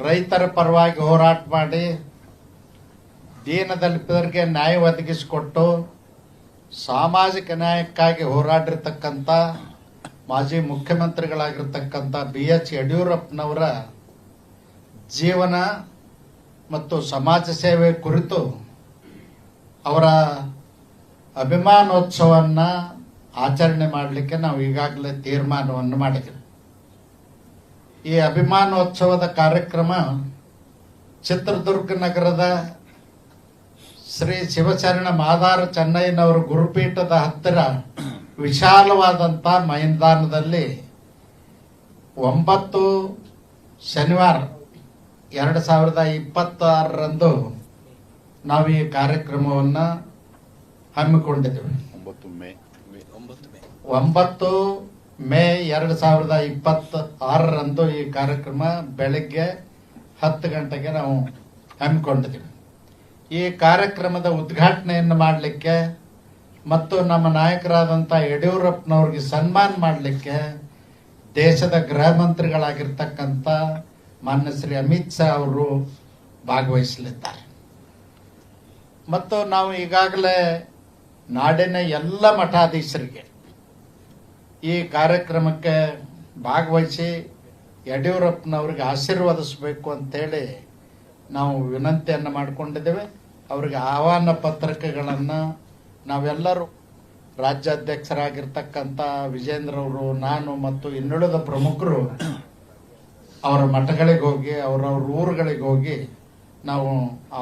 ರೈತರ ಪರವಾಗಿ ಹೋರಾಟ ಮಾಡಿ ದೀನದಲಿತರಿಗೆ ನ್ಯಾಯ ಒದಗಿಸಿಕೊಟ್ಟು ಸಾಮಾಜಿಕ ನ್ಯಾಯಕ್ಕಾಗಿ ಹೋರಾಡಿರ್ತಕ್ಕಂಥ ಮಾಜಿ ಮುಖ್ಯಮಂತ್ರಿಗಳಾಗಿರ್ತಕ್ಕಂಥ ಬಿಎಸ್ ಯಡಿಯೂರಪ್ಪನವರ ಜೀವನ ಮತ್ತು ಸಮಾಜ ಸೇವೆ ಕುರಿತು ಅವರ ಅಭಿಮಾನೋತ್ಸವವನ್ನು ಆಚರಣೆ ಮಾಡಲಿಕ್ಕೆ ನಾವು ಈಗಾಗಲೇ ತೀರ್ಮಾನವನ್ನು ಮಾಡಿದ್ದೇವೆ. ಈ ಅಭಿಮಾನೋತ್ಸವದ ಕಾರ್ಯಕ್ರಮ ಚಿತ್ರದುರ್ಗ ನಗರದ ಶ್ರೀ ಶಿವಶರಣ ಮಾದಾರ ಚೆನ್ನಯ್ಯನವರ ಗುರುಪೀಠದ ಹತ್ತಿರ ವಿಶಾಲವಾದಂಥ ಮೈದಾನದಲ್ಲಿ 9 ಶನಿವಾರ 2026ರಂದು ನಾವು ಈ ಕಾರ್ಯಕ್ರಮವನ್ನು ಹಮ್ಮಿಕೊಂಡಿದ್ದೇವೆ. 9 ಮೇ 2026ರಂದು ಈ ಕಾರ್ಯಕ್ರಮ ಬೆಳಗ್ಗೆ 10 ಗಂಟೆಗೆ ನಾವು ಹಮ್ಮಿಕೊಂಡಿದ್ದೀವಿ. ಈ ಕಾರ್ಯಕ್ರಮದ ಉದ್ಘಾಟನೆಯನ್ನು ಮಾಡಲಿಕ್ಕೆ ಮತ್ತು ನಮ್ಮ ನಾಯಕರಾದಂಥ ಯಡಿಯೂರಪ್ಪನವ್ರಿಗೆ ಸನ್ಮಾನ ಮಾಡಲಿಕ್ಕೆ ದೇಶದ ಗೃಹ ಮಂತ್ರಿಗಳಾಗಿರ್ತಕ್ಕಂಥ ಮಾನ್ಯ ಶ್ರೀ ಅಮಿತ್ ಶಾ ಅವರು ಭಾಗವಹಿಸಲಿದ್ದಾರೆ. ಮತ್ತು ನಾವು ಈಗಾಗಲೇ ನಾಡಿನ ಎಲ್ಲ ಮಠಾಧೀಶರಿಗೆ ಈ ಕಾರ್ಯಕ್ರಮಕ್ಕೆ ಭಾಗವಹಿಸಿ ಯಡಿಯೂರಪ್ಪನವ್ರಿಗೆ ಆಶೀರ್ವದಿಸಬೇಕು ಅಂತೇಳಿ ನಾವು ವಿನಂತಿಯನ್ನು ಮಾಡಿಕೊಂಡಿದ್ದೇವೆ. ಅವರಿಗೆ ಆಹ್ವಾನ ಪತ್ರಿಕೆಗಳನ್ನು ನಾವೆಲ್ಲರೂ ರಾಜ್ಯಾಧ್ಯಕ್ಷರಾಗಿರ್ತಕ್ಕಂಥ ವಿಜೇಂದ್ರ ಅವರು, ನಾನು ಮತ್ತು ಇನ್ನುಳಿದ ಪ್ರಮುಖರು ಅವರ ಮಠಗಳಿಗೆ ಹೋಗಿ ಅವರವ್ರ ಊರುಗಳಿಗೆ ಹೋಗಿ ನಾವು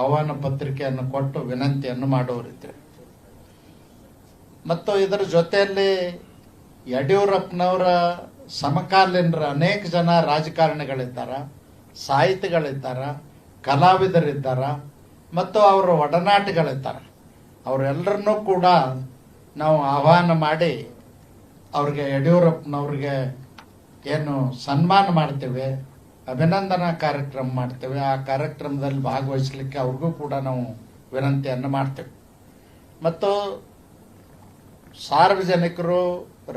ಆಹ್ವಾನ ಪತ್ರಿಕೆಯನ್ನು ಕೊಟ್ಟು ವಿನಂತಿಯನ್ನು ಮಾಡೋರಿದ್ದೇವೆ. ಮತ್ತು ಇದರ ಜೊತೆಯಲ್ಲಿ ಯಡಿಯೂರಪ್ಪನವರ ಸಮಕಾಲೀನರ ಅನೇಕ ಜನ ರಾಜಕಾರಣಿಗಳಿದ್ದಾರೆ, ಸಾಹಿತಿಗಳಿದ್ದಾರೆ, ಕಲಾವಿದರಿದ್ದಾರೆ ಮತ್ತು ಅವರ ಒಡನಾಟಿಗಳಿದ್ದಾರೆ. ಅವರೆಲ್ಲರನ್ನೂ ಕೂಡ ನಾವು ಆಹ್ವಾನ ಮಾಡಿ ಅವ್ರಿಗೆ ಯಡಿಯೂರಪ್ಪನವ್ರಿಗೆ ಏನು ಸನ್ಮಾನ ಮಾಡ್ತೇವೆ, ಅಭಿನಂದನಾ ಕಾರ್ಯಕ್ರಮ ಮಾಡ್ತೇವೆ. ಆ ಕಾರ್ಯಕ್ರಮದಲ್ಲಿ ಭಾಗವಹಿಸಲಿಕ್ಕೆ ಅವ್ರಿಗೂ ಕೂಡ ನಾವು ವಿನಂತಿಯನ್ನು ಮಾಡ್ತೇವೆ. ಮತ್ತು ಸಾರ್ವಜನಿಕರು,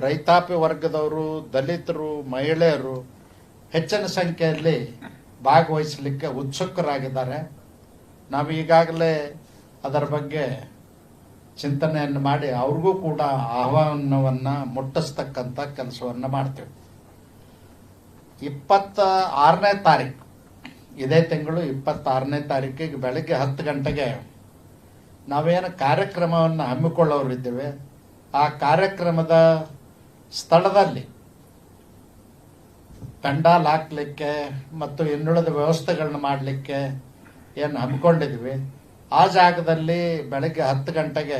ರೈತಾಪಿ ವರ್ಗದವರು, ದಲಿತರು, ಮಹಿಳೆಯರು ಹೆಚ್ಚಿನ ಸಂಖ್ಯೆಯಲ್ಲಿ ಭಾಗವಹಿಸಲಿಕ್ಕೆ ಉತ್ಸುಕರಾಗಿದ್ದಾರೆ. ನಾವು ಈಗಾಗಲೇ ಅದರ ಬಗ್ಗೆ ಚಿಂತನೆಯನ್ನು ಮಾಡಿ ಅವ್ರಿಗೂ ಕೂಡ ಆಹ್ವಾನವನ್ನು ಮುಟ್ಟಿಸ್ತಕ್ಕಂಥ ಕೆಲಸವನ್ನು ಮಾಡ್ತೇವೆ. 26ನೇ ತಾರೀಕು, ಇದೇ ತಿಂಗಳು 26ನೇ ತಾರೀಕಿಗೆ ಬೆಳಗ್ಗೆ 10 ಗಂಟೆಗೆ ನಾವೇನು ಕಾರ್ಯಕ್ರಮವನ್ನು ಹಮ್ಮಿಕೊಳ್ಳೋರಿದ್ದೇವೆ, ಆ ಕಾರ್ಯಕ್ರಮದ ಸ್ಥಳದಲ್ಲಿ ಪೆಂಡಾಲ್ ಹಾಕಲಿಕ್ಕೆ ಮತ್ತು ಇನ್ನುಳಿದ ವ್ಯವಸ್ಥೆಗಳನ್ನ ಮಾಡಲಿಕ್ಕೆ ಏನು ಹಮ್ಮಿಕೊಂಡಿದ್ವಿ, ಆ ಜಾಗದಲ್ಲಿ ಬೆಳಗ್ಗೆ 10 ಗಂಟೆಗೆ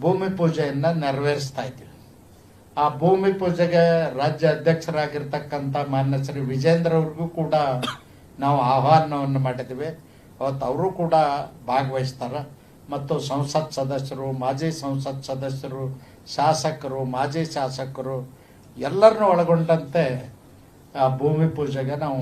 ಭೂಮಿ ಪೂಜೆಯನ್ನು ನೆರವೇರಿಸ್ತಾ ಇದ್ದೀವಿ. ಆ ಭೂಮಿ ಪೂಜೆಗೆ ರಾಜ್ಯ ಅಧ್ಯಕ್ಷರಾಗಿರ್ತಕ್ಕಂಥ ಮಾನ್ಯ ಶ್ರೀ ವಿಜೇಂದ್ರ ಅವ್ರಿಗೂ ಕೂಡ ನಾವು ಆಹ್ವಾನವನ್ನು ಮಾಡಿದ್ದೀವಿ. ಅವತ್ತು ಅವರು ಕೂಡ ಭಾಗವಹಿಸ್ತಾರೆ ಮತ್ತು ಸಂಸತ್ ಸದಸ್ಯರು, ಮಾಜಿ ಸಂಸತ್ ಸದಸ್ಯರು, ಶಾಸಕರು, ಮಾಜಿ ಶಾಸಕರು ಎಲ್ಲರನ್ನೂ ಒಳಗೊಂಡಂತೆ ಭೂಮಿ ಪೂಜೆಗೆ ನಾವು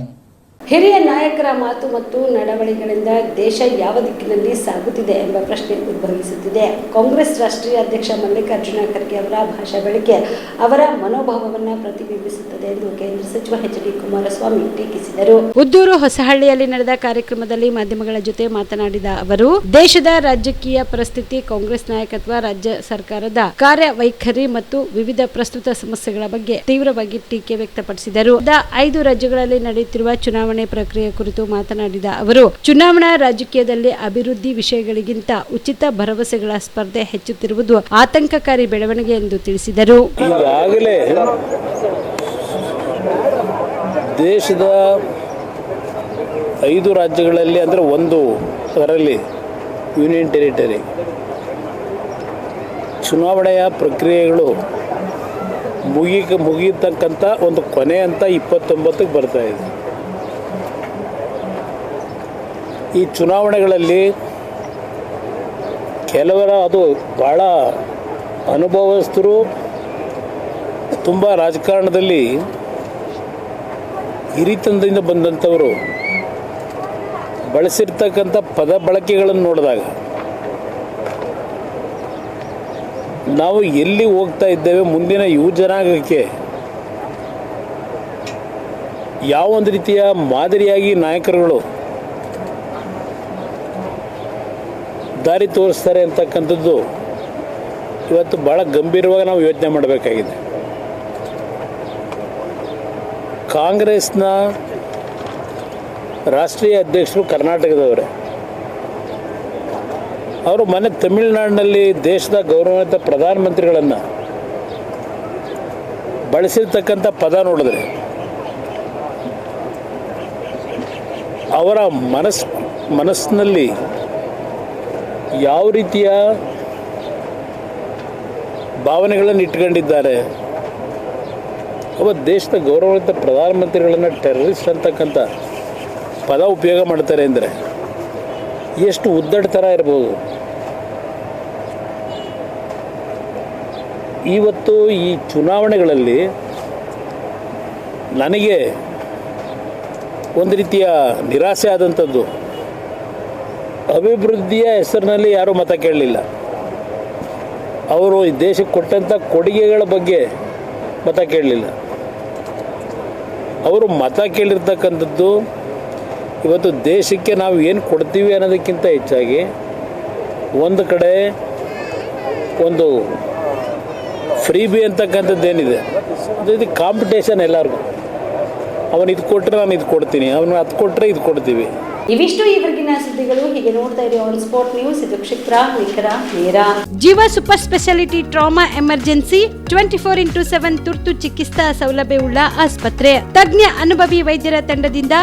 ಹಿರಿಯ ನಾಯಕರ ಮಾತು ಮತ್ತು ನಡವಳಿಕೆಗಳಿಂದ ದೇಶ ಯಾವ ದಿಕ್ಕಿನಲ್ಲಿ ಸಾಗುತ್ತಿದೆ ಎಂಬ ಪ್ರಶ್ನೆ ಉದ್ಭವಿಸುತ್ತಿದೆ. ಕಾಂಗ್ರೆಸ್ ರಾಷ್ಟ್ರೀಯ ಅಧ್ಯಕ್ಷ ಮಲ್ಲಿಕಾರ್ಜುನ ಖರ್ಗೆ ಅವರ ಭಾಷಣಗಳಿಗೆ ಅವರ ಮನೋಭಾವವನ್ನು ಪ್ರತಿಬಿಂಬಿಸುತ್ತದೆ ಎಂದು ಕೇಂದ್ರ ಸಚಿವ ಎಚ್ ಡಿ ಕುಮಾರಸ್ವಾಮಿ ಟೀಕಿಸಿದರು. ಉದ್ದೂರು ಹೊಸಹಳ್ಳಿಯಲ್ಲಿ ನಡೆದ ಕಾರ್ಯಕ್ರಮದಲ್ಲಿ ಮಾಧ್ಯಮಗಳ ಜೊತೆ ಮಾತನಾಡಿದ ಅವರು, ದೇಶದ ರಾಜಕೀಯ ಪರಿಸ್ಥಿತಿ, ಕಾಂಗ್ರೆಸ್ ನಾಯಕತ್ವ, ರಾಜ್ಯ ಸರ್ಕಾರದ ಕಾರ್ಯವೈಖರಿ ಮತ್ತು ವಿವಿಧ ಪ್ರಸ್ತುತ ಸಮಸ್ಯೆಗಳ ಬಗ್ಗೆ ತೀವ್ರವಾಗಿ ಟೀಕೆ ವ್ಯಕ್ತಪಡಿಸಿದರು. 5 ರಾಜ್ಯಗಳಲ್ಲಿ ನಡೆಯುತ್ತಿರುವ ಚುನಾವಣೆ ಪ್ರಕ್ರಿಯೆ ಕುರಿತು ಮಾತನಾಡಿದ ಅವರು, ಚುನಾವಣಾ ರಾಜಕೀಯದಲ್ಲಿ ಅಭಿವೃದ್ಧಿ ವಿಷಯಗಳಿಗಿಂತ ಉಚಿತ ಭರವಸೆಗಳ ಸ್ಪರ್ಧೆ ಹೆಚ್ಚುತ್ತಿರುವುದು ಆತಂಕಕಾರಿ ಬೆಳವಣಿಗೆ ಎಂದು ತಿಳಿಸಿದರು. ಈಗಾಗಲೇ ದೇಶದ 5 ರಾಜ್ಯಗಳಲ್ಲಿ ಅಂದರೆ ಅದರಲ್ಲಿ ಯೂನಿಯನ್ ಟೆರಿಟರಿ ಚುನಾವಣೆಯ ಪ್ರಕ್ರಿಯೆಗಳು ಮುಗಿಯತಕ್ಕಂಥ ಒಂದು ಕೊನೆ ಅಂತ 29ಕ್ಕೆ ಬರ್ತಾ ಇದೆ. ಈ ಚುನಾವಣೆಗಳಲ್ಲಿ ಕೆಲವರ ಅದು ಭಾಳ ಅನುಭವಸ್ಥರು, ತುಂಬ ರಾಜಕಾರಣದಲ್ಲಿ ಹಿರಿತನದಿಂದ ಬಂದಂಥವರು ಬಳಸಿರ್ತಕ್ಕಂಥ ಪದ ಬಳಕೆಗಳನ್ನು ನೋಡಿದಾಗ ನಾವು ಎಲ್ಲಿ ಹೋಗ್ತಾ ಇದ್ದೇವೆ, ಮುಂದಿನ ಯುವ ಜನಾಂಗಕ್ಕೆ ಯಾವೊಂದು ರೀತಿಯ ಮಾದರಿಯಾಗಿ ನಾಯಕರುಗಳು ದಾರಿ ತೋರಿಸ್ತಾರೆ ಅಂತಕ್ಕಂಥದ್ದು ಇವತ್ತು ಭಾಳ ಗಂಭೀರವಾಗಿ ನಾವು ಯೋಚನೆ ಮಾಡಬೇಕಾಗಿದೆ. ಕಾಂಗ್ರೆಸ್ನ ರಾಷ್ಟ್ರೀಯ ಅಧ್ಯಕ್ಷರು ಕರ್ನಾಟಕದವರೇ. ಅವರು ಮೊನ್ನೆ ತಮಿಳುನಾಡಿನಲ್ಲಿ ದೇಶದ ಗೌರವಾನ್ವಿತ ಪ್ರಧಾನಮಂತ್ರಿಗಳನ್ನು ಬಳಸಿರ್ತಕ್ಕಂಥ ಪದ ನೋಡಿದ್ರೆ ಅವರ ಮನಸ್ಸಿನಲ್ಲಿ ಯಾವ ರೀತಿಯ ಭಾವನೆಗಳನ್ನು ಇಟ್ಕೊಂಡಿದ್ದಾರೆ. ಒಬ್ಬ ದೇಶದ ಗೌರವಾನ್ವಿತ ಪ್ರಧಾನಮಂತ್ರಿಗಳನ್ನು ಟೆರರಿಸ್ಟ್ ಅಂತಕ್ಕಂಥ ಪದ ಉಪಯೋಗ ಮಾಡ್ತಾರೆ ಅಂದರೆ ಎಷ್ಟು ಉದ್ದಟತರ ಇರ್ಬೋದು. ಇವತ್ತು ಈ ಚುನಾವಣೆಗಳಲ್ಲಿ ನನಗೆ ಒಂದು ರೀತಿಯ ನಿರಾಸೆ ಆದಂಥದ್ದು, ಅಭಿವೃದ್ಧಿಯ ಹೆಸರಿನಲ್ಲಿ ಯಾರೂ ಮತ ಕೇಳಲಿಲ್ಲ. ಅವರು ಈ ದೇಶಕ್ಕೆ ಕೊಟ್ಟಂಥ ಕೊಡುಗೆಗಳ ಬಗ್ಗೆ ಮತ ಕೇಳಲಿಲ್ಲ. ಅವರು ಮತ ಕೇಳಿರ್ತಕ್ಕಂಥದ್ದು ಇವತ್ತು ದೇಶಕ್ಕೆ ನಾವು ಏನು ಕೊಡ್ತೀವಿ ಅನ್ನೋದಕ್ಕಿಂತ ಹೆಚ್ಚಾಗಿ ಒಂದು ಕಡೆ ಒಂದು ಫ್ರೀಬಿ ಅಂತಕ್ಕಂಥದ್ದೇನಿದೆ, ಇದು ಕಾಂಪಿಟೇಷನ್ ಎಲ್ಲರಿಗೂ. ಅವನು ಇದು ಕೊಟ್ಟರೆ ನಾನು ಇದು ಕೊಡ್ತೀನಿ, ಅವನು ಅದು ಕೊಟ್ಟರೆ ಇದು ಕೊಡ್ತೀವಿ. ಇವಿಷ್ಟು ಈವರೆಗಿನ ಸುದ್ದಿಗಳು. ಹೀಗೆ ನೋಡ್ತಾ ಇರಿ ಆನ್ ಸ್ಪಾಟ್ ನ್ಯೂಸ್. ಇದು ಕ್ಷಿಪ್ರ, ನಿಖರ, ನೇರ. ಜೀವ super speciality trauma emergency 24x7 ತುರ್ತು ಚಿಕಿತ್ಸಾ ಸೌಲಭ್ಯವುಳ್ಳ ಆಸ್ಪತ್ರೆ. ತಜ್ಞ ಅನುಭವಿ ವೈದ್ಯರ ತಂಡದಿಂದ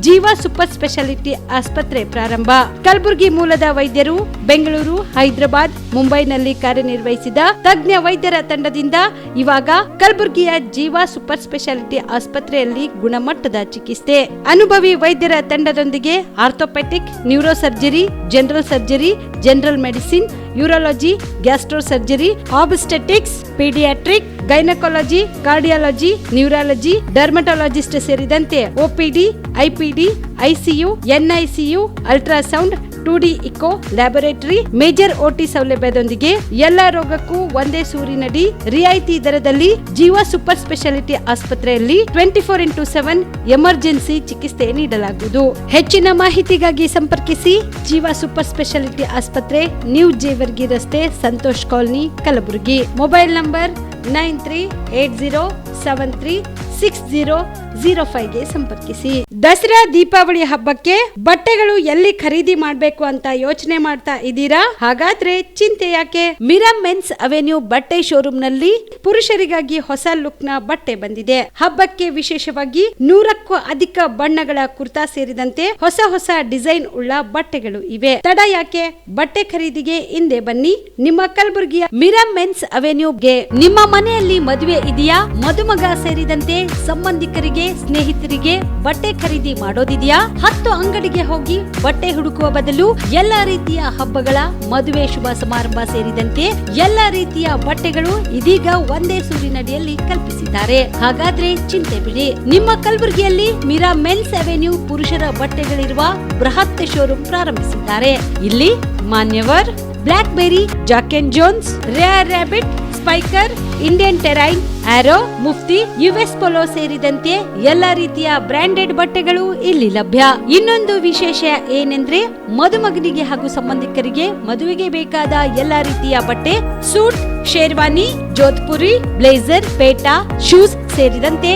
ಜೀವ ಸೂಪರ್ ಸ್ಪೆಷಾಲಿಟಿ ಆಸ್ಪತ್ರೆ ಪ್ರಾರಂಭ. ಕಲಬುರಗಿ ಮೂಲದ ವೈದ್ಯರು ಬೆಂಗಳೂರು, ಹೈದರಾಬಾದ್, ಮುಂಬೈನಲ್ಲಿ ಕಾರ್ಯನಿರ್ವಹಿಸಿದ ತಜ್ಞ ವೈದ್ಯರ ತಂಡದಿಂದ ಇವಾಗ ಕಲಬುರಗಿಯ ಜೀವ ಸೂಪರ್ ಸ್ಪೆಷಾಲಿಟಿ ಆಸ್ಪತ್ರೆಯಲ್ಲಿ ಗುಣಮಟ್ಟದ ಚಿಕಿತ್ಸೆ. ಅನುಭವಿ ವೈದ್ಯರ ತಂಡದೊಂದಿಗೆ orthopaedic, neuro surgery, general surgery, general medicine, urology, gastro surgery, obstetrics, paediatric, gynaecology, cardiology, neurology, dermatologist ಸೇರಿದಂತೆ OPD, IPD, ICU, NICU, ultrasound, 2D echo, laboratory, major OT ಸೌಲಭ್ಯದೊಂದಿಗೆ ಎಲ್ಲ ರೋಗಕ್ಕೂ ಒಂದೇ ಸೂರಿನಡಿ ರಿಯಾಯಿತಿ ದರದಲ್ಲಿ ಜೀವ ಸೂಪರ್ ಸ್ಪೆಷಾಲಿಟಿ ಆಸ್ಪತ್ರೆಯಲ್ಲಿ 24x7 ಎಮರ್ಜೆನ್ಸಿ ಚಿಕಿತ್ಸೆ ನೀಡಲಾಗುವುದು. ಹೆಚ್ಚಿನ ಮಾಹಿತಿಗಾಗಿ ಸಂಪರ್ಕಿಸಿ ಜೀವ ಸೂಪರ್ ಸ್ಪೆಷಾಲಿಟಿ ಆಸ್ಪತ್ರೆ, ನ್ಯೂ ಜೇವರ್ಗಿ ರಸ್ತೆ, Santosh colony, Kalaburagi. Mobile number 9380736005ಗೆ ಸಂಪರ್ಕಿಸಿ. ದಸರಾ ದೀಪಾವಳಿ ಹಬ್ಬಕ್ಕೆ ಬಟ್ಟೆಗಳು ಎಲ್ಲಿ ಖರೀದಿ ಮಾಡಬೇಕು ಅಂತ ಯೋಚನೆ ಮಾಡ್ತಾ ಇದ್ದೀರಾ? ಹಾಗಾದ್ರೆ ಚಿಂತೆ ಯಾಕೆ? ಮಿರಾ ಮೆನ್ಸ್ ಅವೆನ್ಯೂ ಬಟ್ಟೆ ಶೋರೂಮ್ ನಲ್ಲಿ ಪುರುಷರಿಗಾಗಿ ಹೊಸ ಲುಕ್ ನ ಬಟ್ಟೆ ಬಂದಿದೆ. ಹಬ್ಬಕ್ಕೆ ವಿಶೇಷವಾಗಿ 100ಕ್ಕೂ ಅಧಿಕ ಬಣ್ಣಗಳ ಕುರ್ತಾ ಸೇರಿದಂತೆ ಹೊಸ ಹೊಸ ಡಿಸೈನ್ ಉಳ್ಳ ಬಟ್ಟೆಗಳು ಇವೆ. ತಡ ಯಾಕೆ? ಬಟ್ಟೆ ಖರೀದಿಗೆ ಹಿಂದೆ ಬನ್ನಿ ನಿಮ್ಮ ಕಲಬುರಗಿಯ ಮಿರಾ ಮೆನ್ಸ್ ಅವೆನ್ಯೂಗೆ. ನಿಮ್ಮ ಮನೆಯಲ್ಲಿ ಮದುವೆ ಇದೆಯಾ? ಮದುಮಗ ಸೇರಿದಂತೆ ಸಂಬಂಧಿಕರಿಗೆ, ಸ್ನೇಹಿತರಿಗೆ ಬಟ್ಟೆ ಖರೀದಿ ಮಾಡೋದಿದೆಯಾ? 10 ಅಂಗಡಿಗೆ ಹೋಗಿ ಬಟ್ಟೆ ಹುಡುಕುವ ಬದಲು ಎಲ್ಲಾ ರೀತಿಯ ಹಬ್ಬಗಳ, ಮದುವೆ, ಶುಭ ಸಮಾರಂಭ ಸೇರಿದಂತೆ ಎಲ್ಲಾ ರೀತಿಯ ಬಟ್ಟೆಗಳು ಇದೀಗ ಒಂದೇ ಸೂರಿನಡಿಯಲ್ಲಿ ಕಲ್ಪಿಸಿದ್ದಾರೆ. ಹಾಗಾದ್ರೆ ಚಿಂತೆ ಬಿಡಿ. ನಿಮ್ಮ ಕಲಬುರಗಿಯಲ್ಲಿ ಮೀರಾ ಮೆನ್ಸ್ ಅವೆನ್ಯೂ ಪುರುಷರ ಬಟ್ಟೆಗಳಿರುವ ಬೃಹತ್ ಶೋರೂಮ್ ಪ್ರಾರಂಭಿಸಿದ್ದಾರೆ. ಇಲ್ಲಿ Manyavar, Blackberry, Jack and Jones, Rare Rabbit, Spykar, Indian Terrain, Arrow, Mufti, US Polo ಸೇರಿದಂತೆ ಎಲ್ಲಾ ರೀತಿಯ ಬ್ರಾಂಡೆಡ್ ಬಟ್ಟೆಗಳು ಇಲ್ಲಿ ಲಭ್ಯ. ಇನ್ನೊಂದು ವಿಶೇಷ ಏನೆಂದ್ರೆ ಮದುಮಗನಿಗೆ ಹಾಗೂ ಸಂಬಂಧಿಕರಿಗೆ ಮದುವೆಗೆ ಬೇಕಾದ ಎಲ್ಲಾ ರೀತಿಯ ಬಟ್ಟೆ, ಸೂಟ್, ಶೇರ್ವಾನಿ, ಜೋಧ್ಪುರಿ, ಬ್ಲೇಸರ್, ಪೇಟಾ, ಶೂಸ್ ಸೇರಿದಂತೆ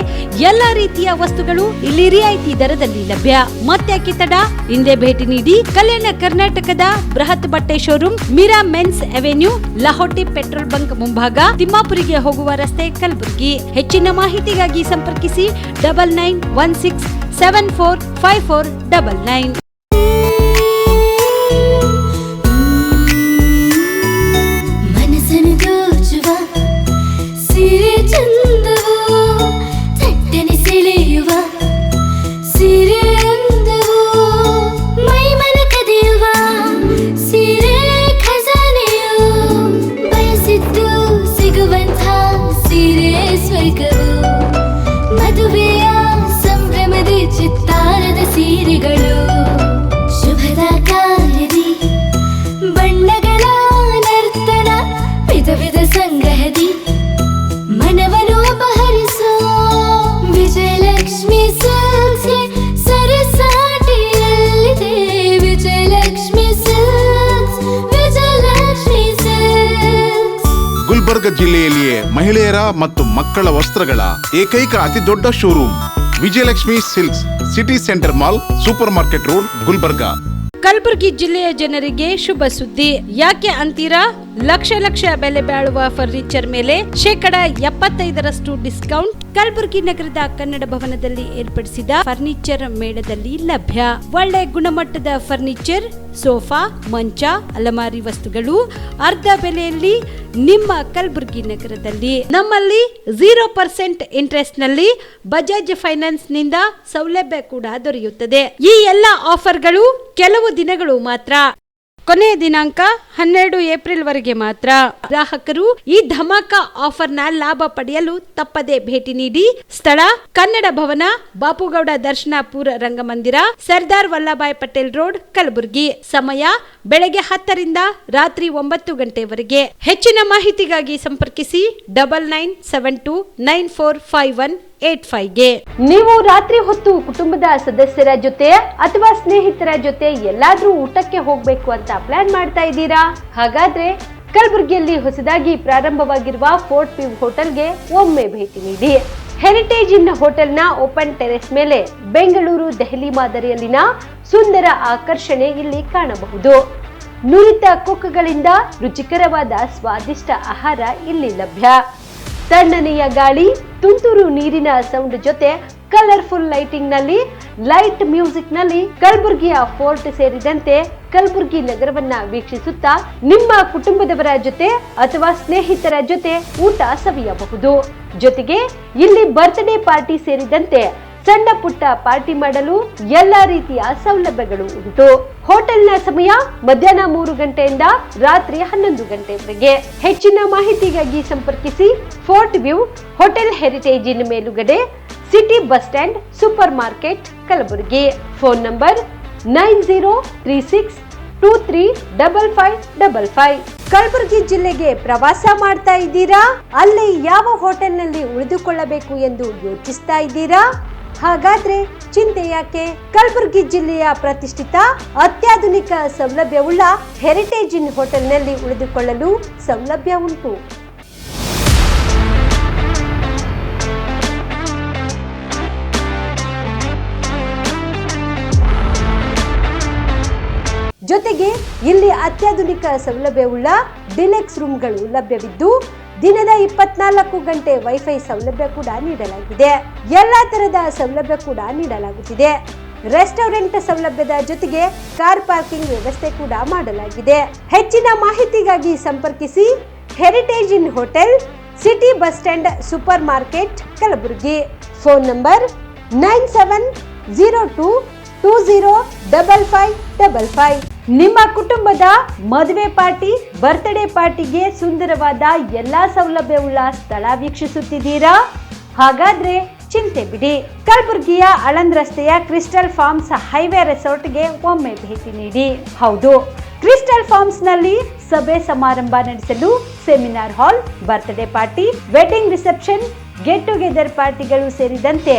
ಎಲ್ಲಾ ರೀತಿಯ ವಸ್ತುಗಳು ಇಲ್ಲಿ ರಿಯಾಯಿತಿ ದರದಲ್ಲಿ ಲಭ್ಯ. ಮತ್ತ್ಯಾಕೆ ತಡ? ಹಿಂದೆ ಭೇಟಿ ನೀಡಿ. ಕಲ್ಯಾಣ ಕರ್ನಾಟಕದ ಬೃಹತ್ ಬಟ್ಟೆ showroom Meera men's avenue, Lahoti petrol bunk ಮುಂಭಾಗ, ತಿಮ್ಮಾಪುರಿಗೆ ಹೋಗುವ ರಸ್ತೆ, ಕಲಬುರಗಿ. ಹೆಚ್ಚಿನ ಮಾಹಿತಿಗಾಗಿ ಸಂಪರ್ಕಿಸಿ 9916745499. ಮದುವೆಯ ಸಂಭ್ರಮದ ಚಿತ್ತಾರದ ಸೀರೆಗಳು, ಶುಭದ ಕಾರ್ಯದಿ ಬಣ್ಣಗಳ ನರ್ತನ, ವಿಧ ವಿಧ ಸಂಗ್ರಹದಿ ಮನವನ್ನು ಅಪಹರಿಸೋ ವಿಜಯಲಕ್ಷ್ಮಿ ಸಿಲ್ಕ್ಸ್ಗೆ ಸರಸಾಟಿಯಲ್ಲಿದೆ. Vijayalakshmi silks, Vijayalakshmi silks. ಗುಲ್ಬರ್ಗ ಜಿಲ್ಲೆಯಲ್ಲಿಯೇ ಮಹಿಳೆಯರ ಮತ್ತು ಮಕ್ಕಳ ವಸ್ತ್ರಗಳ ಏಕೈಕ ಅತಿ ದೊಡ್ಡ showroom Vijayalakshmi silks, city centre mall, super market road, Gulbarga. Kalaburagi ಜಿಲ್ಲೆಯ ಜನರಿಗೆ ಶುಭ ಸುದ್ದಿ. ಯಾಕೆ ಅಂತೀರಾ? ಲಕ್ಷ ಲಕ್ಷ ಬೆಲೆ ಬಾಳುವ ಫರ್ನಿಚರ್ ಮೇಲೆ 75% ಡಿಸ್ಕೌಂಟ್ ಕಲಬುರಗಿ ನಗರದ ಕನ್ನಡ ಭವನದಲ್ಲಿ ಏರ್ಪಡಿಸಿದ ಫರ್ನಿಚರ್ ಮೇಳದಲ್ಲಿ ಲಭ್ಯ. ಒಳ್ಳೆ ಗುಣಮಟ್ಟದ ಫರ್ನಿಚರ್, ಸೋಫಾ, ಮಂಚ, ಅಲಮಾರಿ ವಸ್ತುಗಳು ಅರ್ಧ ಬೆಲೆಯಲ್ಲಿ ನಿಮ್ಮ ಕಲಬುರಗಿ ನಗರದಲ್ಲಿ. ನಮ್ಮಲ್ಲಿ 0% ಇಂಟ್ರೆಸ್ಟ್ ನಲ್ಲಿ ಬಜಾಜ್ ಫೈನಾನ್ಸ್ ನಿಂದ ಸೌಲಭ್ಯ ಕೂಡ ದೊರೆಯುತ್ತದೆ. ಈ ಎಲ್ಲ ಆಫರ್ಗಳು ಕೆಲವು ದಿನಗಳು ಮಾತ್ರ. ಕೊನೆಯ ದಿನಾಂಕ 12 ಏಪ್ರಿಲ್ ವರೆಗೆ ಮಾತ್ರ. ಗ್ರಾಹಕರು ಈ ಧಮಾಕ ಆಫರ್ನ ಲಾಭ ಪಡೆಯಲು ತಪ್ಪದೆ ಭೇಟಿ ನೀಡಿ. ಸ್ಥಳ ಕನ್ನಡ ಭವನ, ಬಾಪುಗೌಡ ದರ್ಶನಾಪುರ ರಂಗಮಂದಿರ, ಸರ್ದಾರ್ ವಲ್ಲಭಾಯ್ ಪಟೇಲ್ ರೋಡ್, ಕಲಬುರಗಿ. ಸಮಯ ಬೆಳಗ್ಗೆ 10 ರಿಂದ ರಾತ್ರಿ 9 ಗಂಟೆವರೆಗೆ. ಹೆಚ್ಚಿನ ಮಾಹಿತಿಗಾಗಿ ಸಂಪರ್ಕಿಸಿ 9972945185ಗೆ. ನೀವು ರಾತ್ರಿ ಹೊತ್ತು ಕುಟುಂಬದ ಸದಸ್ಯರ ಜೊತೆ ಅಥವಾ ಸ್ನೇಹಿತರ ಜೊತೆ ಎಲ್ಲಾದ್ರೂ ಊಟಕ್ಕೆ ಹೋಗ್ಬೇಕು ಅಂತ ಪ್ಲಾನ್ ಮಾಡ್ತಾ ಇದ್ದೀರಾ? ಹಾಗಾದ್ರೆ ಕಲಬುರಗಿಯಲ್ಲಿ ಹೊಸದಾಗಿ ಪ್ರಾರಂಭವಾಗಿರುವ ಫೋರ್ಟ್ ವ್ಯೂ ಹೋಟೆಲ್ಗೆ ಒಮ್ಮೆ ಭೇಟಿ ನೀಡಿ. ಹೆರಿಟೇಜ್ ಇನ್ ಹೋಟೆಲ್ನ ಓಪನ್ ಟೆರೆಸ್ ಮೇಲೆ ಬೆಂಗಳೂರು, ದೆಹಲಿ ಮಾದರಿಯಲ್ಲಿನ ಸುಂದರ ಆಕರ್ಷಣೆ ಇಲ್ಲಿ ಕಾಣಬಹುದು. ನುರಿತ ಕುಕ್ಗಳಿಂದ ರುಚಿಕರವಾದ ಸ್ವಾದಿಷ್ಟ ಆಹಾರ ಇಲ್ಲಿ ಲಭ್ಯ. ತಣ್ಣನೆಯ ಗಾಳಿ, ತುಂತುರು ನೀರಿನ ಸೌಂಡ್ ಜೊತೆ ಕಲರ್ಫುಲ್ ಲೈಟಿಂಗ್ ನಲ್ಲಿ, ಲೈಟ್ ಮ್ಯೂಸಿಕ್ ನಲ್ಲಿ ಕಲಬುರಗಿಯ ಫೋರ್ಟ್ ಸೇರಿದಂತೆ ಕಲಬುರಗಿ ನಗರವನ್ನ ವೀಕ್ಷಿಸುತ್ತಾ ನಿಮ್ಮ ಕುಟುಂಬದವರ ಜೊತೆ ಅಥವಾ ಸ್ನೇಹಿತರ ಜೊತೆ ಊಟ ಸವಿಯಬಹುದು. ಜೊತೆಗೆ ಇಲ್ಲಿ ಬರ್ತ್ಡೇ ಪಾರ್ಟಿ ಸೇರಿದಂತೆ ಸಣ್ಣ ಪುಟ್ಟ ಪಾರ್ಟಿ ಮಾಡಲು ಎಲ್ಲಾ ರೀತಿಯ ಸೌಲಭ್ಯಗಳು ಉಂಟು. ಹೋಟೆಲ್ನ ಸಮಯ ಮಧ್ಯಾಹ್ನ 3 ಗಂಟೆಯಿಂದ ರಾತ್ರಿ 11 ಗಂಟೆವರೆಗೆ. ಹೆಚ್ಚಿನ ಮಾಹಿತಿಗಾಗಿ ಸಂಪರ್ಕಿಸಿ ಫೋರ್ಟ್ ವ್ಯೂ ಹೋಟೆಲ್, ಹೆರಿಟೇಜ್ ಇನ್ ಮೇಲುಗಡೆ, city bus stand, super market, Kalaburagi. Phone number 9036235555. Kalaburagi ಜಿಲ್ಲೆಗೆ ಪ್ರವಾಸ ಮಾಡ್ತಾ ಇದ್ದೀರಾ? ಅಲ್ಲಿ ಯಾವ ಹೋಟೆಲ್ನಲ್ಲಿ ಉಳಿದುಕೊಳ್ಳಬೇಕು ಎಂದು ಯೋಚಿಸ್ತಾ ಇದ್ದೀರಾ? ಹಾಗಾದ್ರೆ ಚಿಂತೆ ಯಾಕೆ? ಕಲಬುರಗಿ ಜಿಲ್ಲೆಯ ಪ್ರತಿಷ್ಠಿತ ಅತ್ಯಾಧುನಿಕ ಸೌಲಭ್ಯವುಳ್ಳ ಹೆರಿಟೇಜ್ ಇನ್ ಹೋಟೆಲ್ನಲ್ಲಿ ಉಳಿದುಕೊಳ್ಳಲು ಸೌಲಭ್ಯ ಉಂಟು. ಜೊತೆಗೆ ಇಲ್ಲಿ ಅತ್ಯಾಧುನಿಕ ಸೌಲಭ್ಯವುಳ್ಳ ಡಿಲೆಕ್ಸ್ ರೂಮ್ಗಳು ಲಭ್ಯವಿದ್ದು ದಿನದ 24 ಗಂಟೆ ವೈಫೈ ಸೌಲಭ್ಯ ಕೂಡ ನೀಡಲಾಗಿದೆ. ಎಲ್ಲಾ ತರದ ಸೌಲಭ್ಯ ಕೂಡ ನೀಡಲಾಗುತ್ತಿದೆ. ರೆಸ್ಟೋರೆಂಟ್ ಸೌಲಭ್ಯದ ಜೊತೆಗೆ ಕಾರ್ ಪಾರ್ಕಿಂಗ್ ವ್ಯವಸ್ಥೆ ಕೂಡ ಮಾಡಲಾಗಿದೆ. ಮಾಡಲಾಗಿದೆ. ಹೆಚ್ಚಿನ ಮಾಹಿತಿಗಾಗಿ ಸಂಪರ್ಕಿಸಿ heritage inn hotel, 9036235555. 9036235555. City bus stand super market Kalaburagi. Phone number 9702205555. ನಿಮ್ಮ ಕುಟುಂಬದ ಮದುವೆ ಪಾರ್ಟಿ, ಬರ್ತ್ಡೇ ಪಾರ್ಟಿಗೆ ಸುಂದರವಾದ ಎಲ್ಲಾ ಸೌಲಭ್ಯವುಳ್ಳ ಸ್ಥಳ ವೀಕ್ಷಿಸುತ್ತಿದ್ದೀರಾ? ಹಾಗಾದ್ರೆ ಚಿಂತೆ ಬಿಡಿ. ಕಲಬುರಗಿಯ ಆಳಂದ್ ರಸ್ತೆಯ ಕ್ರಿಸ್ಟಲ್ ಫಾರ್ಮ್ಸ್ ಹೈವೇ ರೆಸಾರ್ಟ್ಗೆ ಒಮ್ಮೆ ಭೇಟಿ ನೀಡಿ. ಹೌದು, ಕ್ರಿಸ್ಟಲ್ ಫಾರ್ಮ್ಸ್ ನಲ್ಲಿ ಸಭೆ ಸಮಾರಂಭ ನಡೆಸಲು seminar hall, birthday party, wedding reception, get together ಪಾರ್ಟಿಗಳು ಸೇರಿದಂತೆ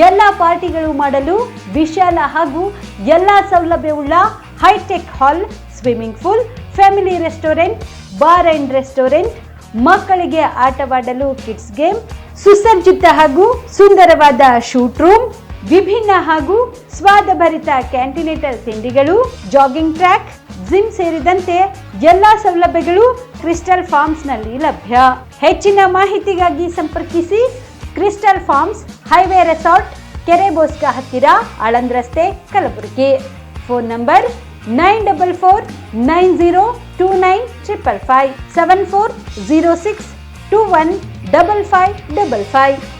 ಎಲ್ಲಾ ಪಾರ್ಟಿಗಳು ಮಾಡಲು ವಿಶಾಲ ಹಾಗೂ ಎಲ್ಲಾ ಸೌಲಭ್ಯವುಳ್ಳ hi tech hall, swimming pool, family restaurant, bar and restaurant, ಮಕ್ಕಳಿಗೆ ಆಟವಾಡಲು ಕಿಡ್ಸ್ ಗೇಮ್, ಸುಸಜ್ಜಿತ ಹಾಗೂ ಸುಂದರವಾದ ಶೂಟ್ ರೂಮ್, ವಿಭಿನ್ನ ಹಾಗೂ ಸ್ವಾದಭರಿತ ಕ್ಯಾಂಟಿನೆಂಟಲ್ ತಿಂಡಿಗಳು, ಜಾಗಿಂಗ್ ಟ್ರ್ಯಾಕ್, ಜಿಮ್ ಸೇರಿದಂತೆ ಎಲ್ಲಾ ಸೌಲಭ್ಯಗಳು ಕ್ರಿಸ್ಟಲ್ ಫಾರ್ಮ್ಸ್ ನಲ್ಲಿ ಲಭ್ಯ. ಹೆಚ್ಚಿನ ಮಾಹಿತಿಗಾಗಿ ಸಂಪರ್ಕಿಸಿ ಕ್ರಿಸ್ಟಲ್ ಫಾರ್ಮ್ಸ್ ಹೈವೇ ರೆಸಾರ್ಟ್, ಕೆರೆ ಬೋಸ್ಕ ಹತ್ತಿರ, ಆಳಂದ್ ರಸ್ತೆ, ಕಲಬುರಗಿ. Phone number 9490295555 7406215555.